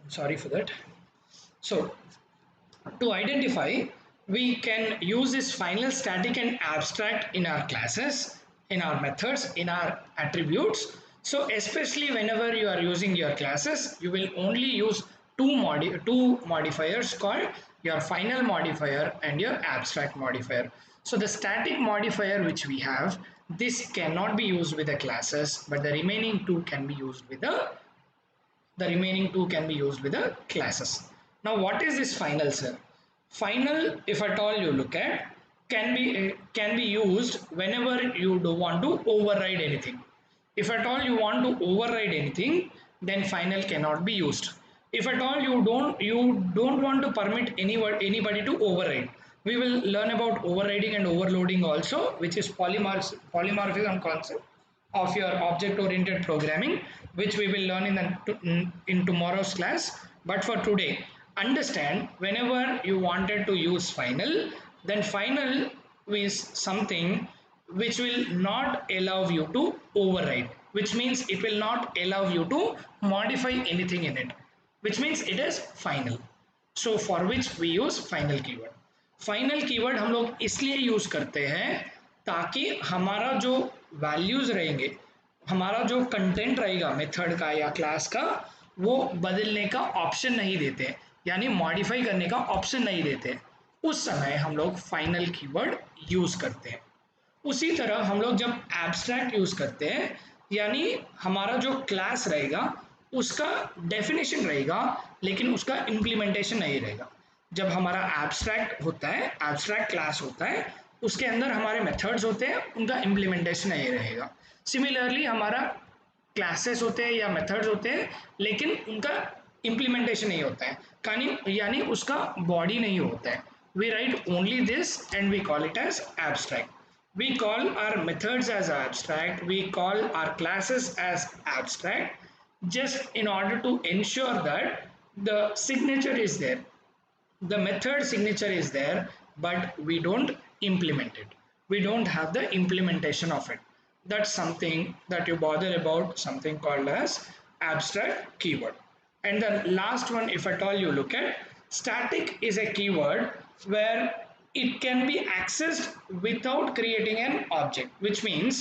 Sorry for that. So to identify, we can use this final, static, and abstract in our classes, in our methods, in our attributes. So especially whenever you are using your classes, you will only use two modifiers called your final modifier and your abstract modifier. So the static modifier which we have, this cannot be used with the classes, but the remaining two can be used with the classes. Now what is this final, sir? Final, if at all you look at, can be used whenever you do want to override anything. If at all you want to override anything, then final cannot be used. If at all you don't want to permit anybody to override, we will learn about overriding and overloading also, which is polymorphism concept of your object oriented programming, which we will learn in tomorrow's class. But for today, understand, whenever you wanted to use final, then final is something which will not allow you to override, which means it will not allow you to modify anything in it, which means it is final. So for which we use final keyword. Final keyword हम लोग इसलिए use करते हैं ताकि हमारा जो values रहेंगे, हमारा जो कंटेंट रहेगा मेथड का या क्लास का, वो बदलने का ऑप्शन नहीं देते, यानी मॉडिफाई करने का ऑप्शन नहीं देते। उस समय हम लोग फाइनल कीवर्ड यूज करते हैं। उसी तरह हम लोग जब एब्स्ट्रैक्ट यूज करते हैं, यानी हमारा जो क्लास रहेगा उसका डेफिनेशन रहेगा लेकिन उसका इम्प्लीमेंटेशन नहीं रहेगा। जब हमारा एब्स्ट्रैक्ट होता है, एब्स्ट्रैक्ट क्लास होता है, उसके अंदर हमारे मेथड्स होते हैं, उनका इम्प्लीमेंटेशन नहीं रहेगा। सिमिलरली हमारा क्लासेस होते हैं या मेथड्स होते हैं लेकिन उनका इम्प्लीमेंटेशन नहीं होता है, यानी उसका बॉडी नहीं होता है। We write only this and we call it as abstract. We call our methods as abstract, we call our classes as abstract, just in order to ensure that the signature is there, the method signature is there, but we don't implement it. We don't have the implementation of it. That's something that you bother about, something called as abstract keyword. And the last one, if at all you look at, static is a keyword where it can be accessed without creating an object, which means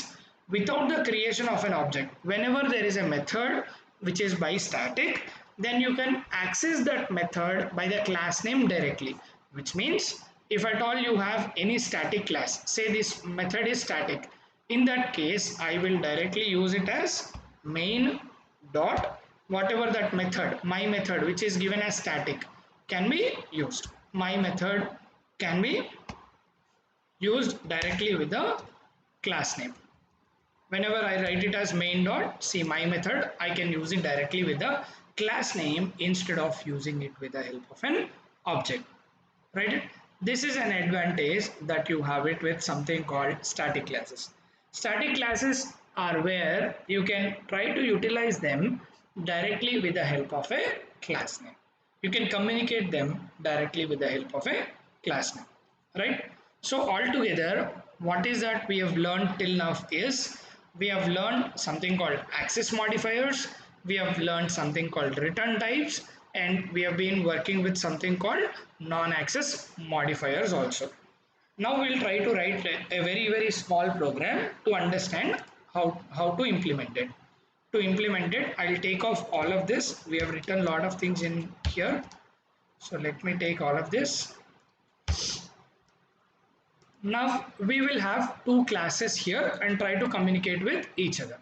without the creation of an object. Whenever there is a method which is by static, then you can access that method by the class name directly, which means if at all you have any static class, say this method is static, in that case I will directly use it as main dot whatever that method, my method, which is given as static, can be used. My method can be used directly with the class name. Whenever I write it as main dot see my method, I can use it directly with the class name instead of using it with the help of an object, right? This is an advantage that you have it with something called static classes. Static classes are where you can try to utilize them directly with the help of a class name. You can communicate them directly with the help of a class name, right? So altogether, what is that we have learned till now is we have learned something called access modifiers, we have learned something called return types, and we have been working with something called non-access modifiers also. Now we'll try to write a very small program to understand how to implement it. To implement it, I'll take off all of this. We have written a lot of things in here. So let me take all of this. Now we will have two classes here and try to communicate with each other.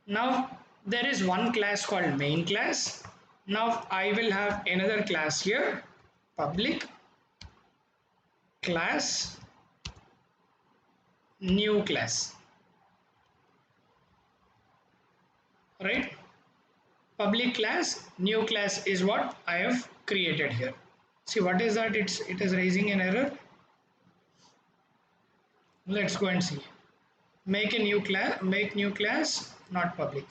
Now there is one class called main class. Now I will have another class here, public class, new class, right? Public class, new class is what I have created here. See what is that? It is raising an error. Let's go and see. Make new class, not public.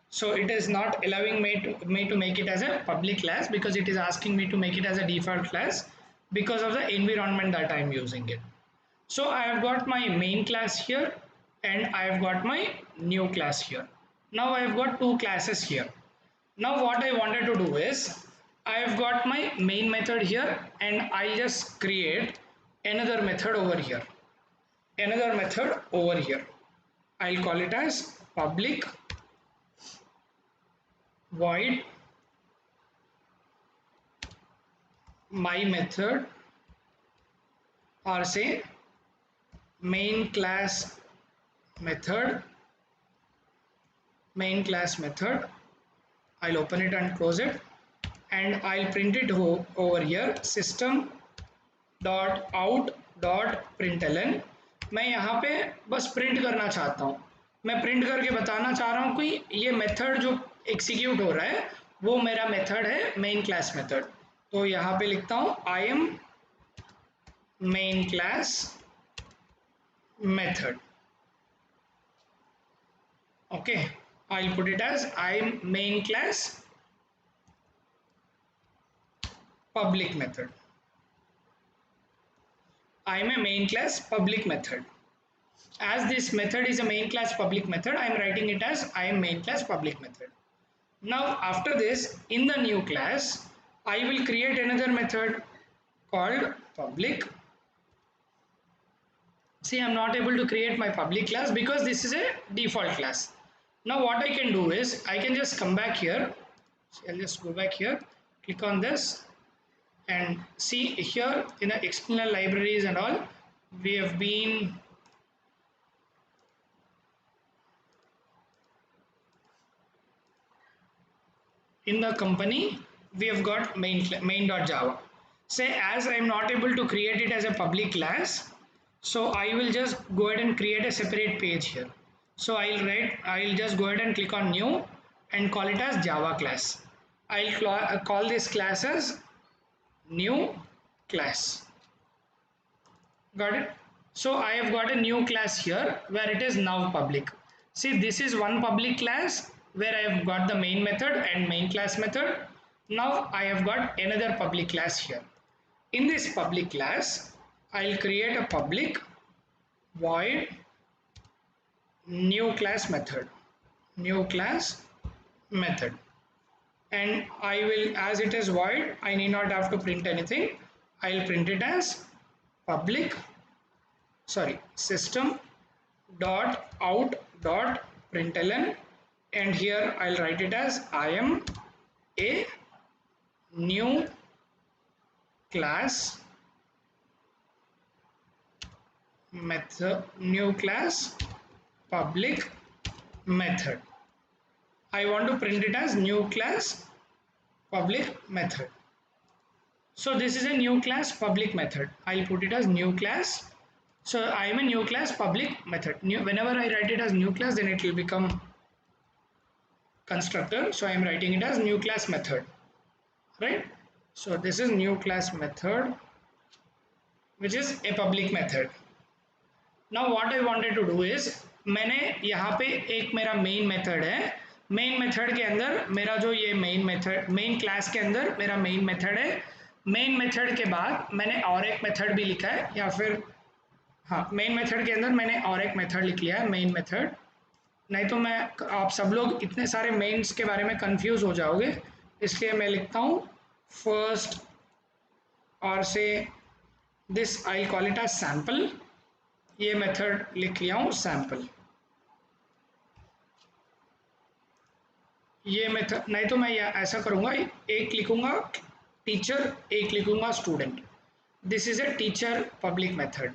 So it is not allowing me to make it as a public class because it is asking me to make it as a default class because of the environment that I am using it. So I have got my main class here and I have got my new class here. Now I have got two classes here. Now what I wanted to do is I have got my main method here and I'll just create another method over here. Another method over here. I'll call it as public void my method, or say main class method. I'll open it and close it and I'll print it over here system dot out dot println. मैं यहाँ पे बस print करना चाहता हूँ, मैं print करके बताना चाह रहा हूँ कि ये मेथड जो एग्जीक्यूट हो रहा है वो मेरा मेथड है मेन क्लास मेथड. तो यहाँ पे लिखता हूँ I am main class method. Okay, I'll put it as I am main class public method. I am a main class public method. As this method is a main class public method, I am writing it as I am main class public method. Now after this, in the new class, I will create another method called public. See, I am not able to create my public class because this is a default class. Now what I can do is I can just come back here. So I'll just go back here, click on this and see here in the external libraries and all, we have been in the company, we have got main.java. Say as I am not able to create it as a public class, so I will just go ahead and create a separate page here. So I'll just go ahead and click on new and call it as Java class. I'll call this class as new class. Got it? So I have got a new class here where it is now public. See, this is one public class where I have got the main method and main class method. Now I have got another public class here. In this public class, I'll create a public void new class method, and I will, as it is void, I need not have to print anything. I'll print it as system dot out dot println and here I'll write it as I am a new class method, new class public method. I want to print it as new class public method. So this is a new class public method. I'll put it as new class. So I am a new class public method. Whenever I write it as new class, then it will become constructor. So I am writing it as new class method, right? So this is new class method, which is a public method. Now what I wanted to do is, मैंने यहाँ पे एक मेरा main method है, main method के अंदर मेरा जो ये मेन मेथड, मेन क्लास के अंदर मेरा मेन मेथड है, मेन मेथड के बाद मैंने और एक मेथड भी लिखा है, या फिर हाँ मेन मेथड के अंदर मैंने और एक मेथड लिख लिया है, मेन मेथड, नहीं तो मैं आप सब लोग इतने सारे मेन्स के बारे में कंफ्यूज हो जाओगे, इसलिए मैं लिखता हूँ फर्स्ट और से this I call it as sample, ये मेथड लिख लिया हूँ सैम्पल, ये मेथड, नहीं तो मैं ऐसा करूँगा, एक लिखूँगा टीचर, एक लिखूँगा student, this is a teacher public method,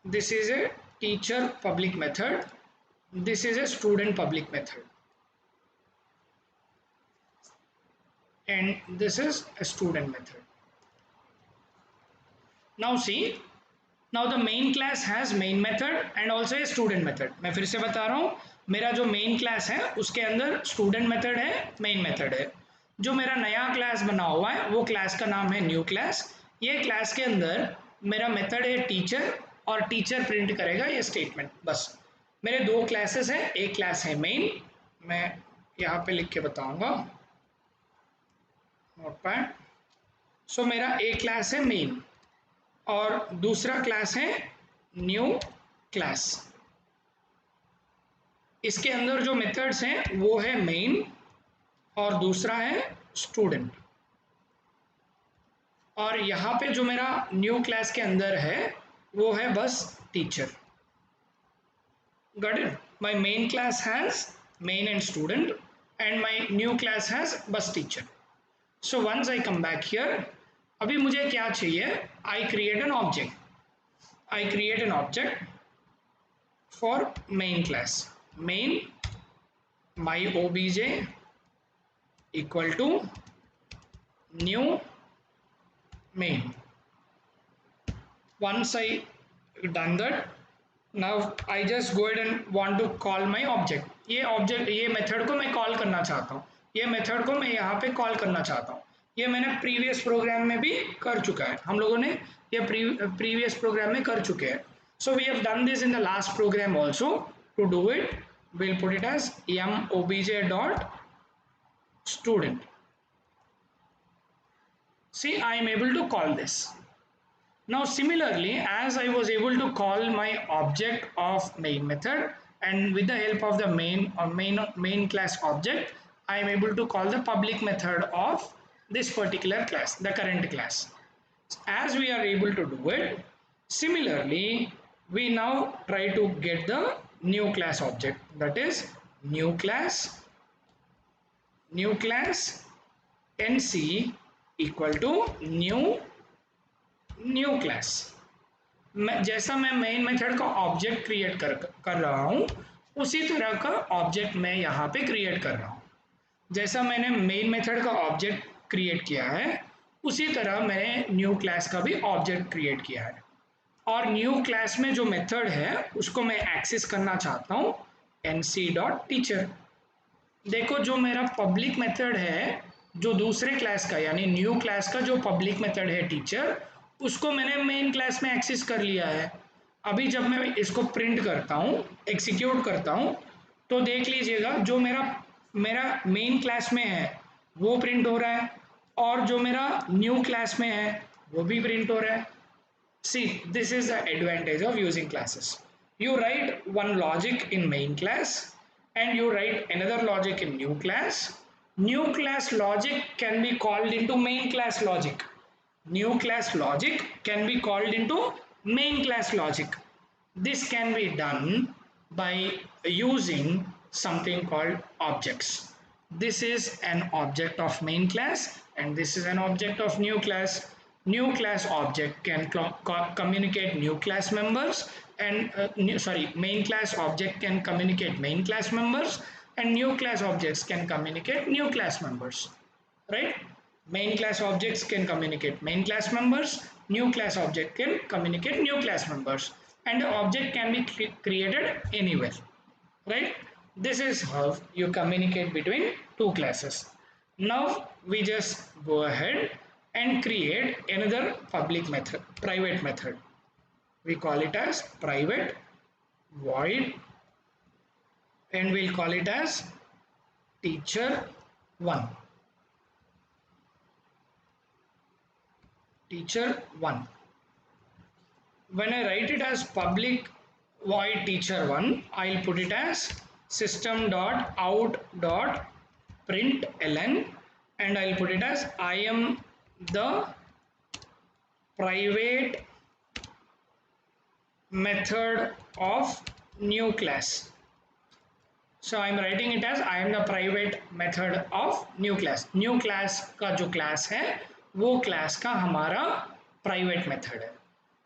this is a teacher public method, this is a student public method, and this is a student method. Now see, now the main class has main method and also a student method. मैं फिर से बता रहा हूँ, मेरा जो main class है उसके अंदर student method है, main method है, जो मेरा नया क्लास बना हुआ है वो क्लास का नाम है न्यू क्लास, ये क्लास के अंदर मेरा मेथड है टीचर, और टीचर प्रिंट करेगा ये स्टेटमेंट, बस। मेरे दो क्लासेस हैं, एक क्लास है मेन, मैं यहाँ पे लिख के बताऊंगा नोटपैड। सो मेरा एक क्लास है मेन और दूसरा क्लास है न्यू क्लास, इसके अंदर जो मेथड्स हैं वो है मेन और दूसरा है स्टूडेंट, और यहाँ पे जो मेरा न्यू क्लास के अंदर है वो है बस teacher. Got it? My main class has main and student, and my new class has bus teacher. So once I come back here, अभी मुझे क्या चाहिए? I create an object. I create an object for main class. Main my obj equal to new main. Once I done that, now I just go ahead and want to call my object. ये object, ये method को मैं call करना चाहता हूँ, ये method को मैं यहाँ पे कॉल करना चाहता हूँ, ये मैंने प्रीवियस प्रोग्राम में भी कर चुका है, हम लोगों ने ये प्रीवियस प्रोग्राम में कर चुके हैं। So we have done this in the last program also. To do it we'll put it as m obj dot student. See, I am able to call this. Now similarly, as I was able to call my object of main method, and with the help of the main class object, I am able to call the public method of this particular class, the current class. As we are able to do it, similarly we now try to get the new class object, that is new class nc equal to new class. जैसा मैं main method का object create कर रहा हूँ उसी तरह का object मैं यहाँ पे क्रिएट कर रहा हूँ। जैसा मैंने मेन मेथड का ऑब्जेक्ट क्रिएट किया है उसी तरह मैंने न्यू क्लास का भी ऑब्जेक्ट क्रिएट किया है, और न्यू क्लास में जो मेथड है उसको मैं एक्सेस करना चाहता हूँ nc.teacher। देखो जो मेरा पब्लिक मेथड है, जो दूसरे क्लास का यानी न्यू क्लास का जो पब्लिक मेथड है टीचर, उसको मैंने मेन क्लास में एक्सेस कर लिया है। अभी जब मैं इसको प्रिंट करता हूँ, एग्जीक्यूट करता हूँ, तो देख लीजिएगा जो मेरा मेन क्लास में है वो प्रिंट हो रहा है, और जो मेरा न्यू क्लास में है वो भी प्रिंट हो रहा है। See, this is the advantage of using classes. You write one logic in main class and you write another logic in new class. New class logic can be called into main class logic. New class logic can be called into main class logic. This can be done by using something called objects. This is an object of main class and this is an object of new class. New class object can communicate new class members and main class object can communicate main class members and new class objects can communicate new class members, right? Main class objects can communicate main class members, new class object can communicate new class members, and the object can be created anywhere, right? This is how you communicate between two classes. Now we just go ahead and create another public method, private method. We call it as private void and we'll call it as teacher1. Teacher1. When I write it as public void teacher1, I'll put it as system.out.println and I'll put it as I am the private method of new class. So I'm writing it as I am the private method of new class. New class का जो class है वो class का हमारा private method है.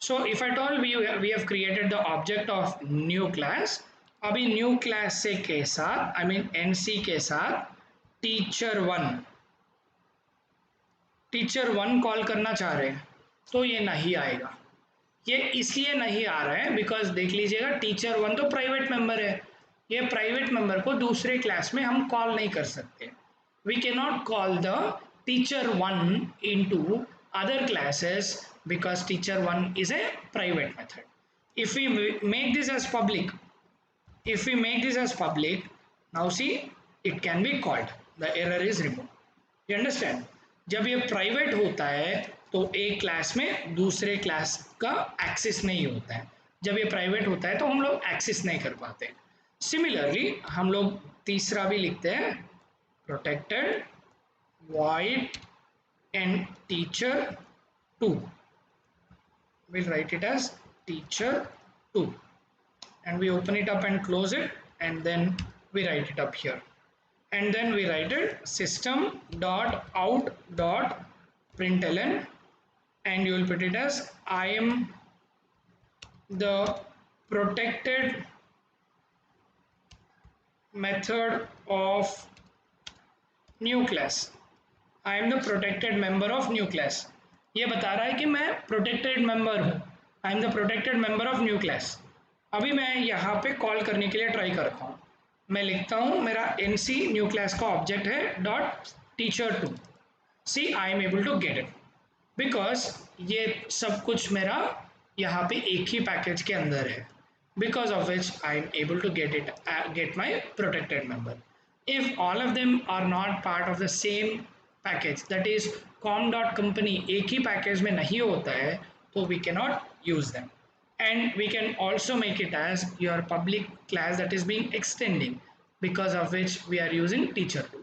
So if at all we have created the object of new class, अभी new class से के साथ I mean NC के साथ teacher1 कॉल करना चाह रहे हैं तो ये नहीं आएगा. ये इसलिए नहीं आ रहा है बिकॉज देख लीजिएगा teacher1 तो प्राइवेट मेंबर है, ये प्राइवेट मेंबर को दूसरे क्लास में हम कॉल नहीं कर सकते. We can not call the teacher1 into other classes because teacher1 is a private method. If we make this as public, now see it can be called, the error is removed. You understand? जब ये private होता है तो एक class में दूसरे class का access नहीं होता है. जब ये प्राइवेट होता है तो हम लोग एक्सेस नहीं कर पाते. सिमिलरली हम लोग तीसरा भी लिखते हैं protected void and teacher2. We'll write it as teacher2 and we open it up and close it and then we write it up here and then we write it system.out.println and you will put it as I am the protected method of new class. I am the protected member of new class. ये बता रहा है कि मैं protected member हूँ. I am the protected member of new class. अभी मैं यहाँ पे कॉल करने के लिए ट्राई करता हूँ. मैं लिखता हूँ मेरा NC new class का ऑब्जेक्ट है dot teacher2. See I am able to get it because ये सब कुछ मेरा यहाँ पे एक ही पैकेज के अंदर है. Because of which I am able to get my protected member. If all of them are not part of the same package, that is com.company एक ही पैकेज में नहीं होता है तो we cannot use them. And we can also make it as your public class that is being extending because of which we are using teacher2.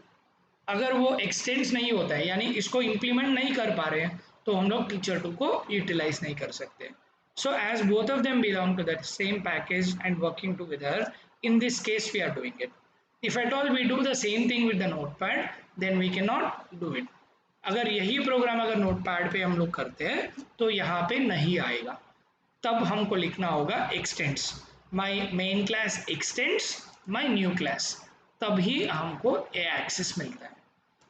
अगर वो extends नहीं होता है यानी इसको implement नहीं कर पा रहे हैं तो हम लोग teacher2 को utilize नहीं कर सकते. So as both of them belong to that same package and working together, in this case we are doing it. If at all we do the same thing with the notepad, then we cannot do it. अगर यही programme अगर notepad पे हम लोग करते हैं तो यहाँ पे नहीं आएगा. तब हमको लिखना होगा extends. My main class extends my new class. तभी हमको a access मिलता है.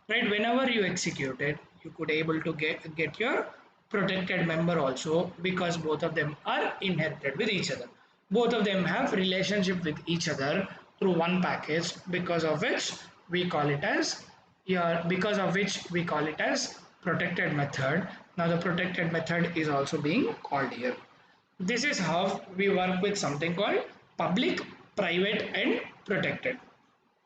Right? Whenever you execute it, you could able to get your protected member also because both of them are inherited with each other. Both of them have relationship with each other through one package because of which we call it as protected method. Now the protected method is also being called here. This is how we work with something called public, private and protected.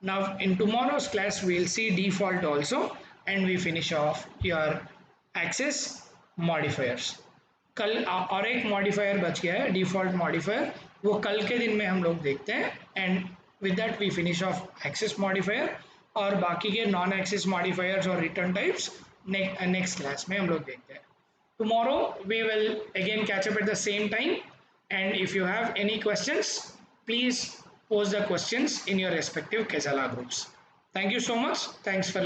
Now in tomorrow's class we will see default also and we finish off your access modifiers. कल और एक modifier बच गया है default modifier, वो कल के दिन में हम लोग देखते हैं and with that we finish off access modifier और बाकी के नॉन एक्सेस मॉडिफायर्स और रिटर्न टाइप्स नेक्स्ट क्लास में हम लोग देखते हैं. Tomorrow we will again catch up at the same time and if you have any questions please post the questions in your respective Kesala groups. Thank you so much. Thanks for